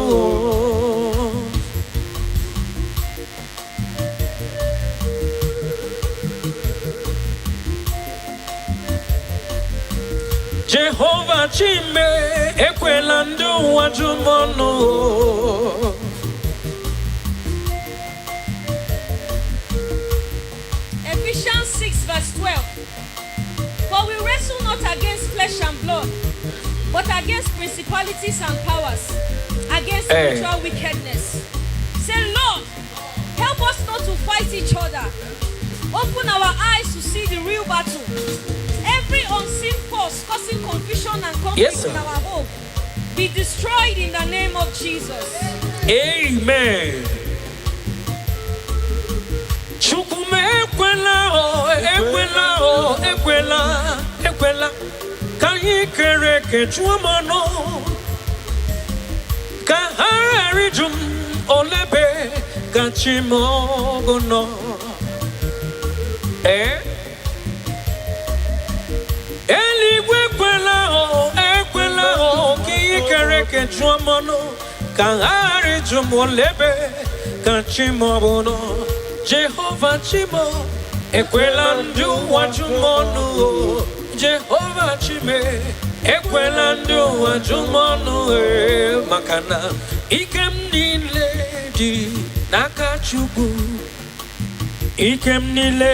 Jehovah Chime, Ekwelandu wajumono. Ephesians 6 verse 12. against flesh and blood, but against principalities and powers, against spiritual wickedness. Say, Lord, help us not to fight each other. Open our eyes to see the real battle. Every unseen force causing confusion and conflict in our home be destroyed in the name of Jesus. Amen. Ekwela ka anyị kere eke jụọ mmanụ ka ha ghara ịjụ m olebe ka chi m ọgụ nọ. Eluigwe ekwela ka anyị kere eke jụọ mmanụ ka ha ghara ịjụ m olebe ka chi m ọgụ nọ. Jehovah Chimo, ekwela ndị ụwa jụ m ọnụ. Jehovah Chime, ekwela ndị ụwa jụ m ọnụ. Maka na ike m niile dị n'aka Chukwu. Ike m niile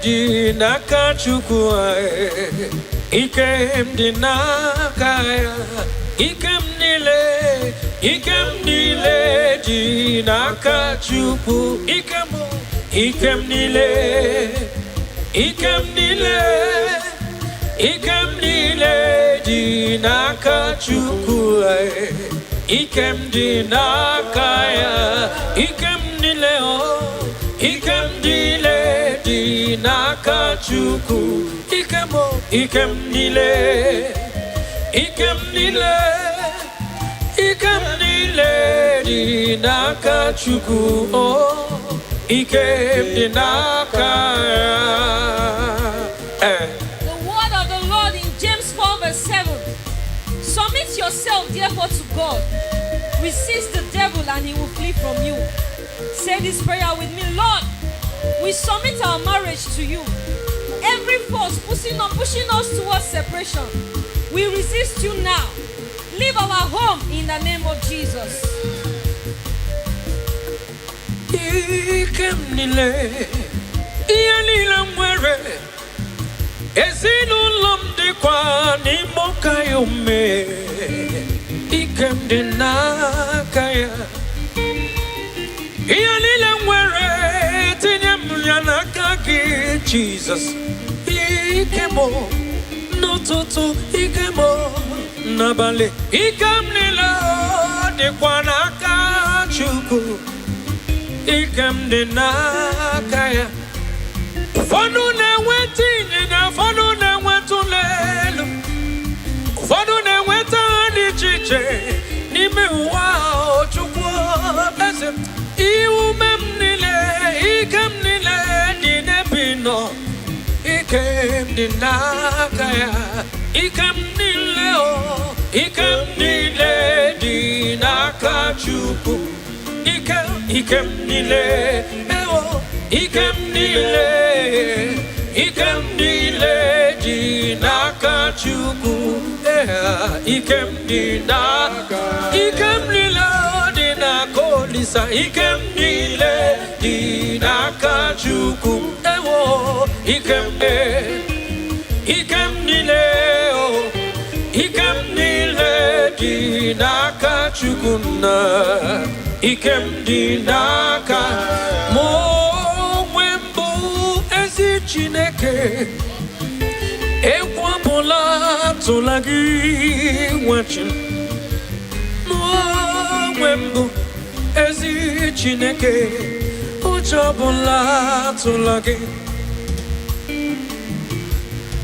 dị n'aka Chukwu. Ike m dị n'aka ya. Ike m niile dị n'aka Chukwu. Ike m niile dị n'aka Chukwu. Ike m dị n'aka ya. Ike m niile dị n'aka Chukwu. Ike m niile dị n'aka Chukwu. Ike m dị n'aka ya. The word of the Lord in James 4 verse 7. Submit yourself therefore to God. Resist the devil and he will flee from you. Say this prayer with me. Lord, we submit our marriage to you. Every force pushing us towards separation, we resist you now. Leave our home in the name of Jesus. Ike m niile, ihe niile m nwere, ezinụlọ m dịkwa n'ime ụka ya ome. Ike m dị n'aka ya. Ihe niile m nwere, tinye m ya n'aka gị, Jesus. Ike m n'ụtụtụ, ike m n'abalị, ike m niile dịkwa n'aka Chukwu. Ike m dị n'aka ya. Ụfọdụ na-enweta ịnyịnya, ụfọdụ na-enweta ụlọ elu, ụfọdụ na-enweta ha dị iche iche n'ime ụwa Chukwu. Eze iwume m niile, ike m niile dị n'ebe ị nọ. Ike m dị n'aka ya. Ike m niile dị n'aka Chukwu. Ike m niile, ike m niile dị n'aka Chukwu. Ike m dị n'aka Olisa. Ike m niile dị n'aka Chukwu. Ike m niile dị n'aka Chukwu na. Ike m dị n'aka mụ onwe m bụ ezi Chineke. Egwu ọbụla tụla gị nwachi. Mụ onwe m bụ ezi Chineke. Ụjọ ọbụla tụla gị.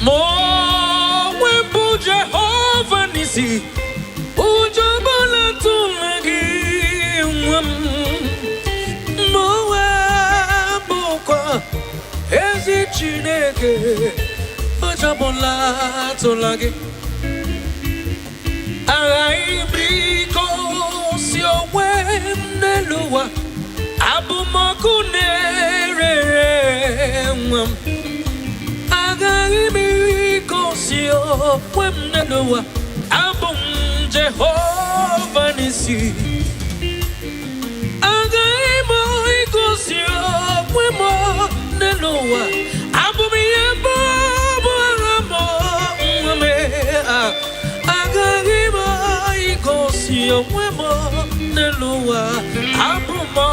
Mụ onwe m bụ Jehova Nisi. Ụjọ ọbụla tụla gị. Mụwe bụkwa ezi Chineke. Ụjọ ọbụla tụla gị. Aghaghị m igosi onwe m n'elu ụwa. Abụ m ọkụ na-ere nwa m. Aghaghị m igosi onwe m n'elu ụwa. Abụ m Jehova Nisi. Agaghị m igosi onwe m Nelua, Abumiyambo, me, Agariba, Igosio, Wemo, Nelua, Abuma,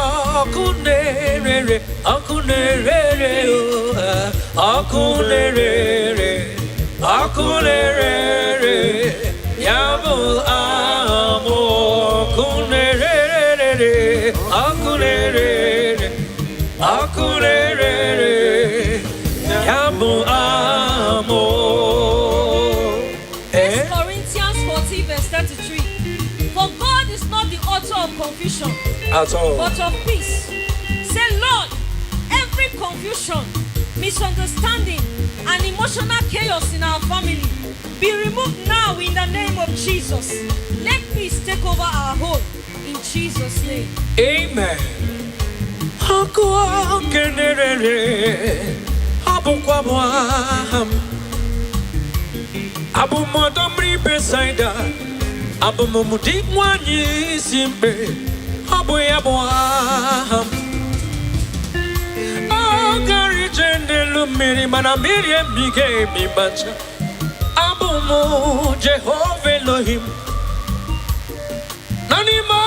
Kunere, Akunere, Yabu amo, Kunere, Akunere, Yabu amo. First Corinthians 14 verse 33. For God is not the author of confusion, At all. but of peace. Say, Lord, every confusion, misunderstanding, and emotional chaos in our family be removed now in the name of Jesus. Let peace take over our home in Jesus' name. Amen. Hakua kenere, abukwa mwaham, abu modomri besaida, abu mumudi mwanyi simpe, abu ya mwaham. Agari jende lumiri manamiri mbige mibacha, abu mu Jehovah Elohim. Nani ma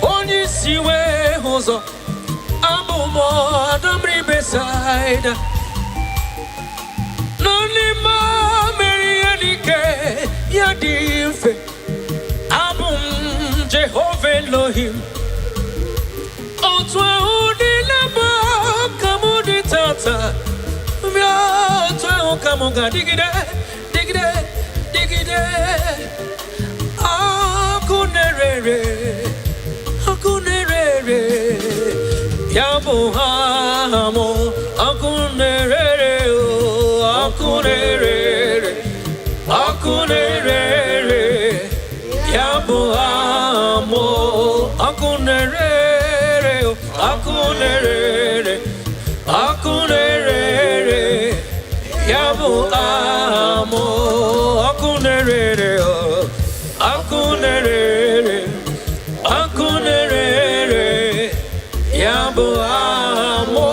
Onisi we hozo abu mo adamri beside Nani ma merianike yadimfe abu Jehovah Elohim Otwa udilaba kamudi tata Mya otwa kamuga digide Akunere, Yabu amo, Akunere, Yabu amo, Akunere, Yabu amo, Yabu amo,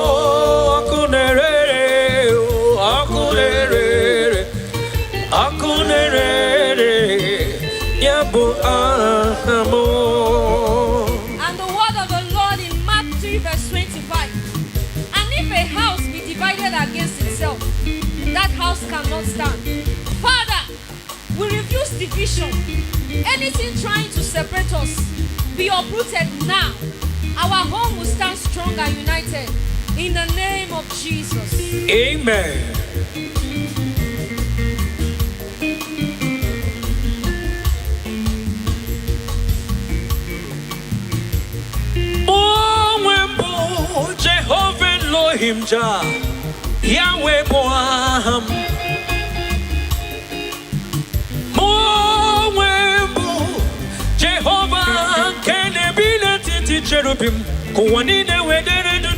Yabu amo. And the word of the Lord in Mark 3 verse 25. And if a house be divided against itself, that house cannot stand. Father, we refuse division. Anything trying to separate us, be uprooted now. Our home will stand strong and united. In the name of Jesus. Amen. Jehovah Elohim Jah, Yahweh Boaham. Jehovah Kenebina Titi Cherubim, Kuanine Wedere do.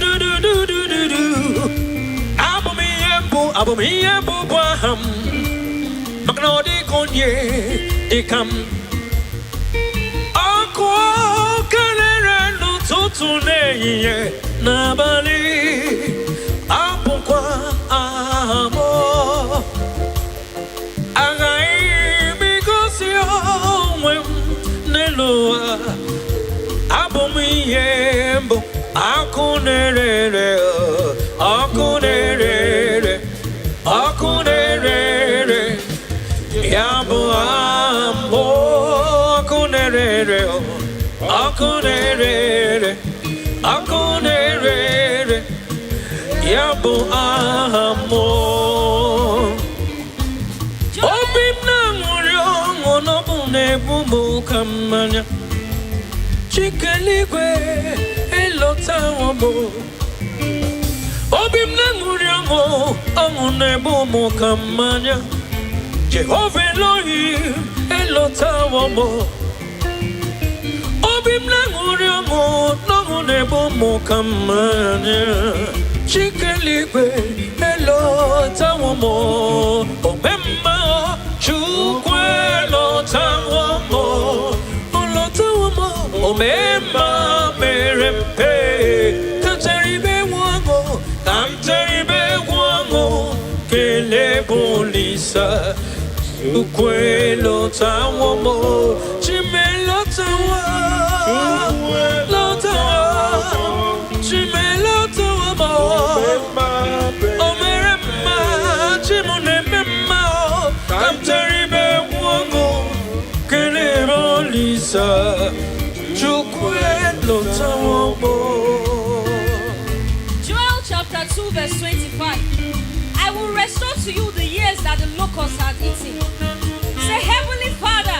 Abumiyambo Boaham. Magnodi Konye, Ikam. Aqua Canera no Totune, Nabali. Apukwa amo. Agai Migosio. Abumiyambo, Akunere, Yabu amo, Akunere, Yabu amo. Bumu kamanya Chikeligwe elota wamo Obim nanguriamo Amune bumu kamanya Jehovah Elohim elota wamo Obim nanguriamo Namune bumu kamanya Chikeligwe elota wamo Obemma chukwe Omema merempe Kateribe wango kele bolisa ukwe lotawo mo chime lotawo chime lotawo mo omerema chimune mema kamteribe wongo kele bolisa ukwe lotawo mo. Chapter 2 verse 25. I will restore to you the years that the locusts had eaten. Say, Heavenly Father,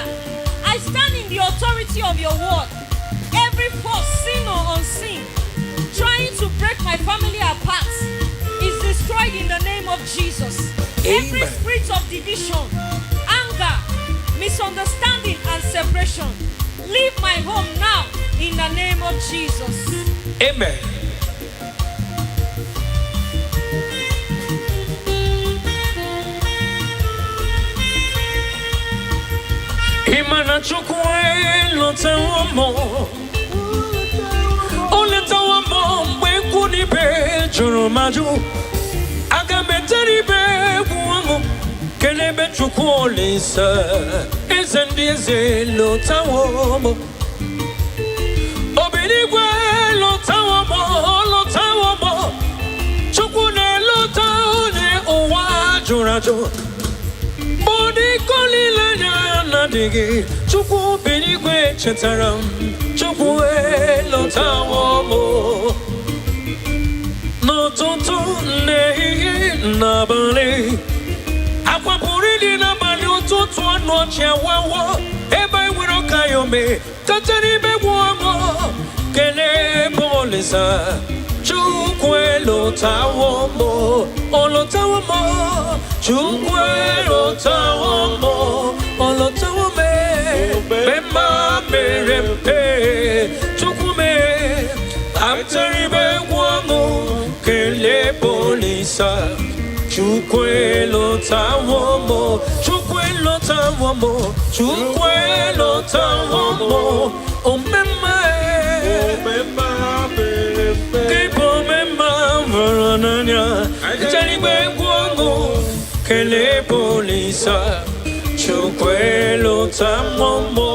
I stand in the authority of your word. Every force, sin or unseen, trying to break my family apart is destroyed in the name of Jesus. Amen. Every spirit of division, anger, misunderstanding and separation, leave my home now in the name of Jesus. Amen. Imana chukwe lotawo mo oletawo mo mgbe kwuni be juru maju aga meteri be gwuo kelebe chukwu olisa eze ndị eze lotawo mo obinigwe lotawo mo chukwu na lota onye ụwa juru ajụ bodi kolilanya na digi chukwu binigwe chetara chukwu elotawo mo n'ụtụtụ n'ehihie n'abalị akwapụrụ dị n'abalị ụtụtụ ọnụ ọchị awawo ebe nwere ọka ya ome tatara ibe gwụọ kelee bolisa chukwu elotawo mo olotawo mo chukwu elotawo mo olotawo me mema merempe chukwu me akteribe gwamo kele bolisa chukwu elotawo mo chukwu elotawo mo chukwu elotawo mo omema kele bolisa chukwelo tamomo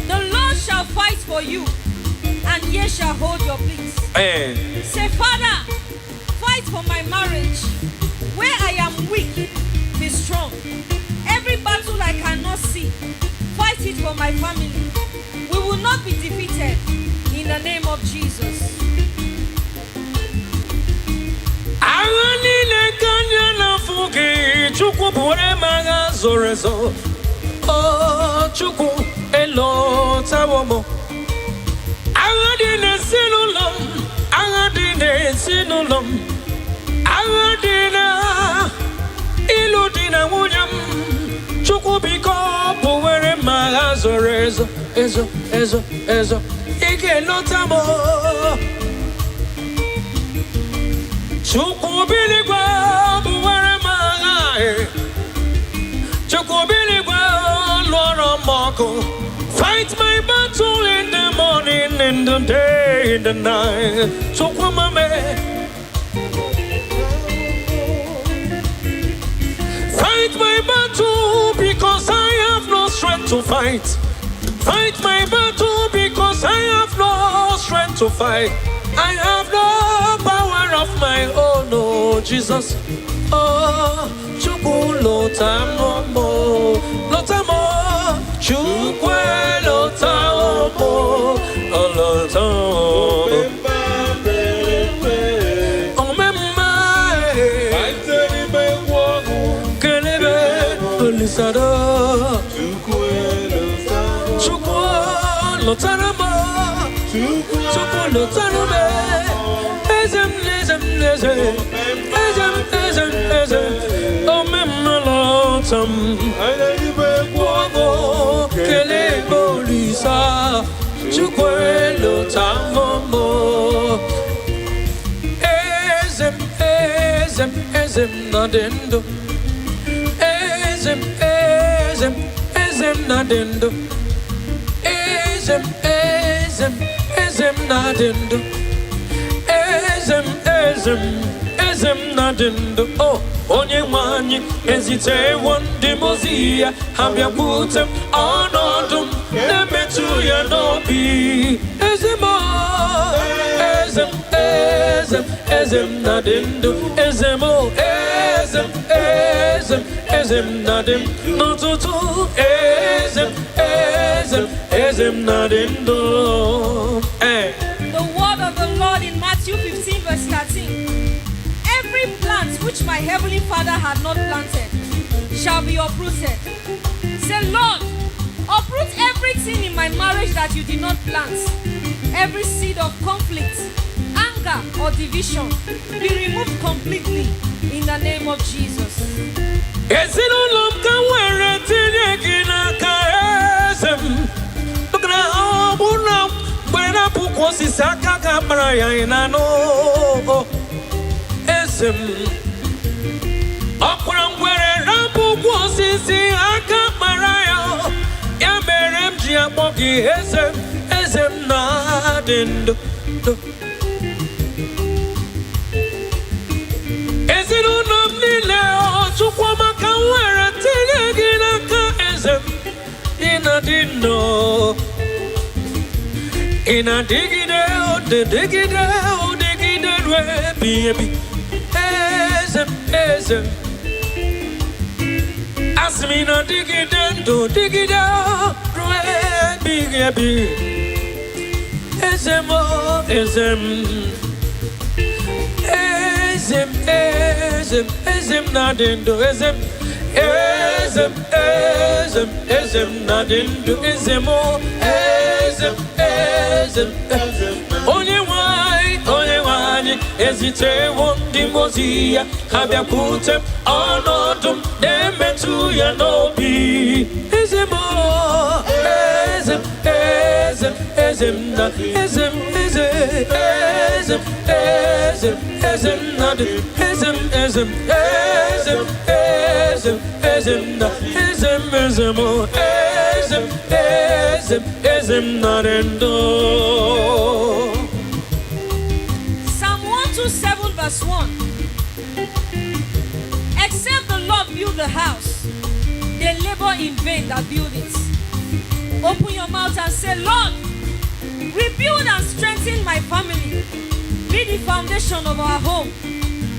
The Lord shall fight for you, and ye shall hold your peace. Say, Father, fight for my marriage. Where I am weak, be strong. Every battle I cannot see, fight it for my family. We will not be defeated in the name of Jesus. Chukwu bure maga zorezo oh chukwu elotawo mo agadi nesinulom agadi na iludina wunyam chukwu biko bure maga zorezo ezo ike lotamo chukwu biligwa bure fight my battle in the morning, in the day, in the night. So come on, fight my battle because I have no strength to fight. Fight my battle because I have no strength to fight. I have no power of my own, oh Jesus. Oh, Chukwu lotamo, chukwelo taomo alotao omemma kelebe olisado chukwelo tanama chukwelo taname ezem omemma lotam kelebe olisa chukwelo tamomo ezem nadendo ezem nadendo ezem nadendo ezem nadendo oh onye nwanyi ezite wonde mozia habia putem onodum nemetu ya nobi ezem nadendo ezemo ezem nadim notutu ezem nadendo The word of the Lord in Matthew 15 verse 13. Every plant which my heavenly Father had not planted shall be uprooted. Say, Lord, uproot everything in my marriage that you did not plant. Every seed of conflict, anger, or division be removed completely in the name of Jesus. Ina digide o digide baby ezem asmina digide do digide baby ezem nadendo ezem nadendo ezemo onye nwanyị ezite wonde mozia habia putem onodum nemetu ya nobi ezemo Psalm 127 verse 1. Except the Lord build the house, they labor in vain that build it. Open your mouth and say, Lord, rebuild and strengthen my family. Be the foundation of our home.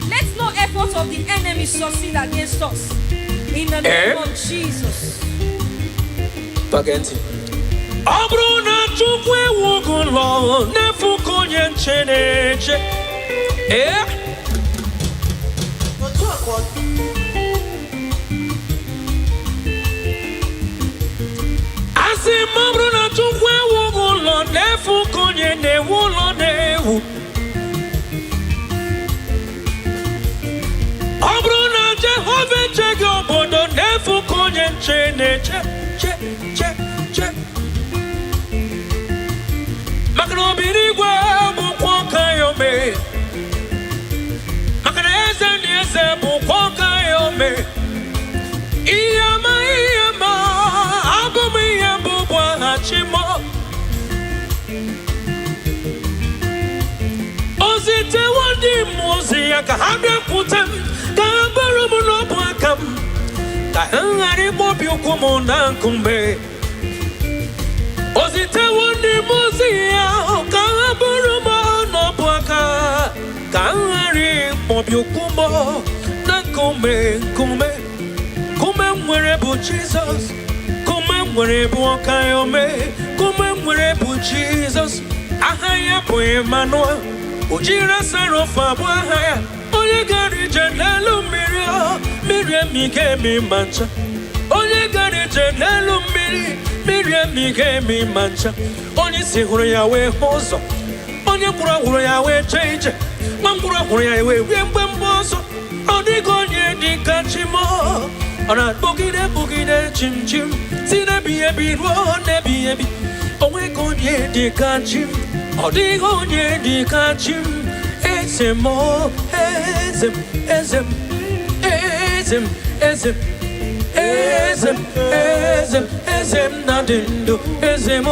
Let no effort of the enemy succeed against us. In the name of Jesus. Pagenti. Abruna chukwe wugulo nefu konye ncheneche. Asi mabruna chukwe wugulo nefu konye newulo newu. Abruna Jehove chege obodo nefu konye ncheneche. Makano birigwe bukwa kayome. Makano eze bukwa kayome. Iyama abumi yambubwa hachimo. Ozite wandi muzi ya kahabia kutem. Kabaru munobu akam. Kahangari mobi ukumu na kumbe. Ozite wandi muzi ya kabaru munobu akam. Kahangari mobi ukumu na kumbe. Kume mwere bu Jesus. Kume nwere bụ ọkaiome kume nwere bụ Jizọs aha ya bụ Emmanuel o jiri asara ofe abụ aha ya onye gara ije n'elu mmiri mmiri emighị emi ma ncha onye gara ije n'elu mmiri mmiri emighị emi ma ncha onye si hụrụ ya wee hụ ụzọ onye gwụrụ hụrụ ya wee jee ije nwa mkpụrụ hụrụ ya wee rie mgbemgbe ọzọ ọ dịghị onye dị ka chi m ọ na-akpọgide bụgide chim chim si n'ebighị ebi ruo n'ebighị ebi onweghị onye dị ka chi m ọ dịghị onye dị ka chi m eze m eze m eze m eze m eze m eze m eze m eze m na dị ndụ eze m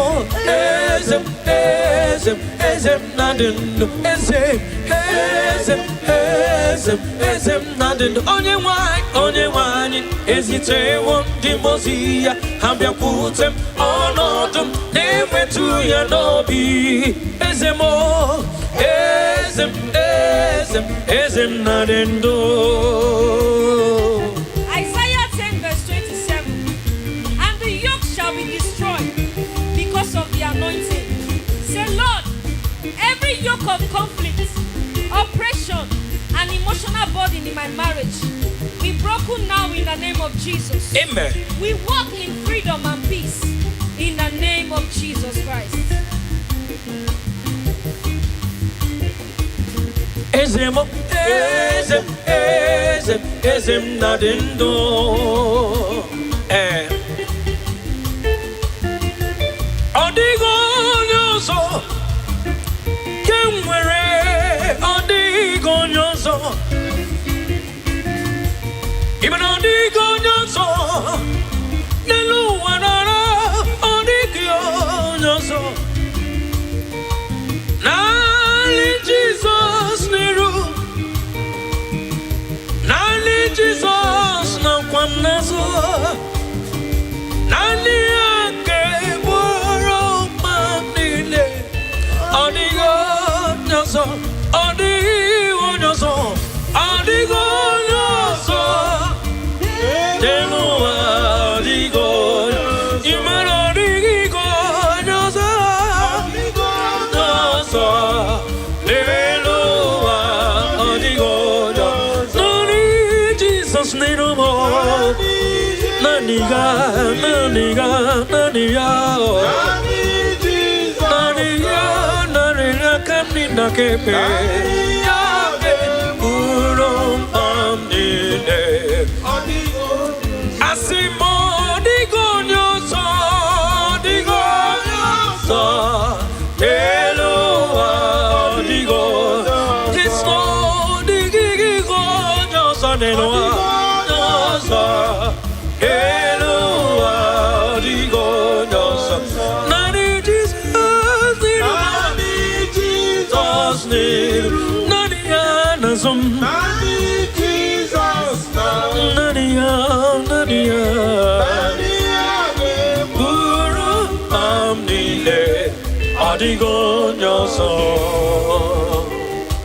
eze m eze m eze m na dị ndụ eze eze m eze m eze m na dị ndụ onye nwanyị ezitewo ndị mozi ya ha bịakwute m ọnọdụ m na-enwetụ ya n'obi eze m eze m eze m eze m na dị ndụ. Every yoke of conflict, oppression, and emotional burden in my marriage be broken now in the name of Jesus. Amen. We walk in freedom and peace in the name of Jesus Christ. Ezemo, ezem, ezem, ezem na dendo. Odigo nyoso. Even on the gonyoso, Nelu Wanara, on the gonyoso. Nali Jesus Niru, Nali Jesus no Kwanaso, Nali Ake Boro Mamile, on the gonyoso, on the gonyoso, on the gonyoso.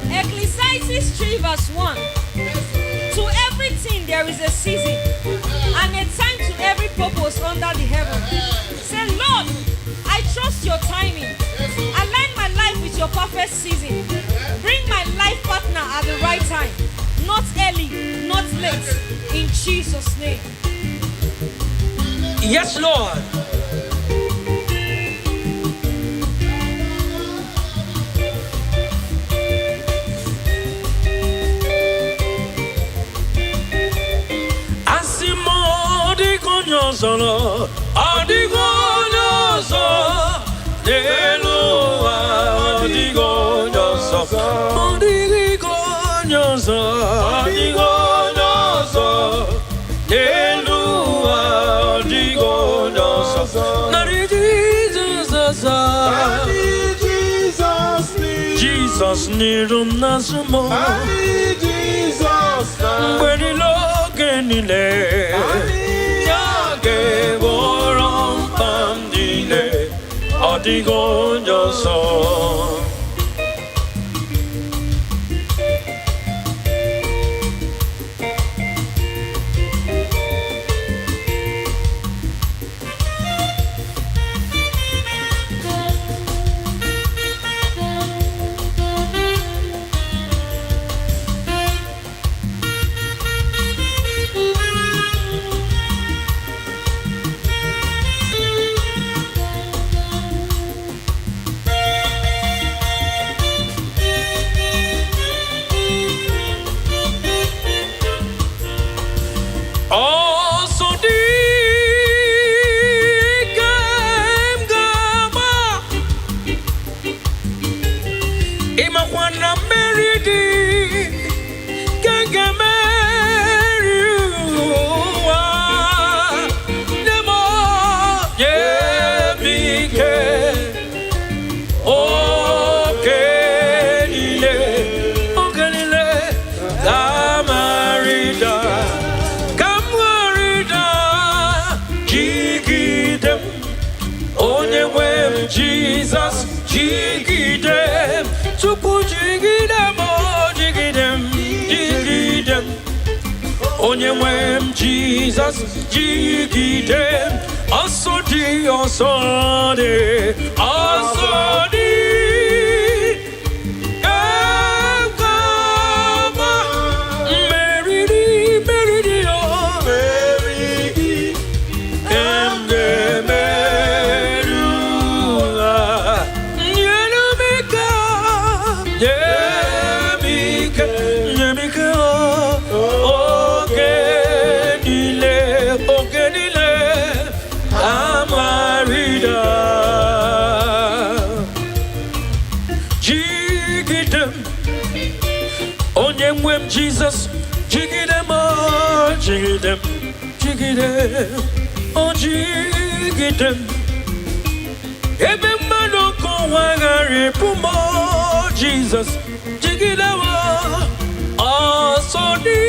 Ecclesiastes 3 verse 1. To everything there is a season and a time to every purpose under the heaven. Say, Lord, I trust your timing. Align my life with your perfect season. Bring my life partner at the right time. Not early, not late. In Jesus' name. Yes, Lord. Solo, adigoñoso, Nelua, adigoñoso, adigoñoso, adigoñoso, Nelua, adigoñoso, Nari Jesus, Jesus, nirum nasumo, Jesus, when he look in the Adigoñoso. Wakwana meridi Genge meriwa Nemo Yemike Okenile Okenile Kamarida Kamwarida Jigidem Onyewem Jesus Jigidem Tupu jigidem oh jigidem Jigidem Onyewem Jesus Jigidem Asodi Asodi Asodi Kama Meridi Meridi oh Meridi Kemge Merula Yenumika Yemika Yemika Ogenile Ogenile Amarida Jigidem Onyemwem Jesus Jigidem oh Jigidem Jigidem oh Jigidem Ebe manoko wagari pumo Jesus Jigidem oh Asodi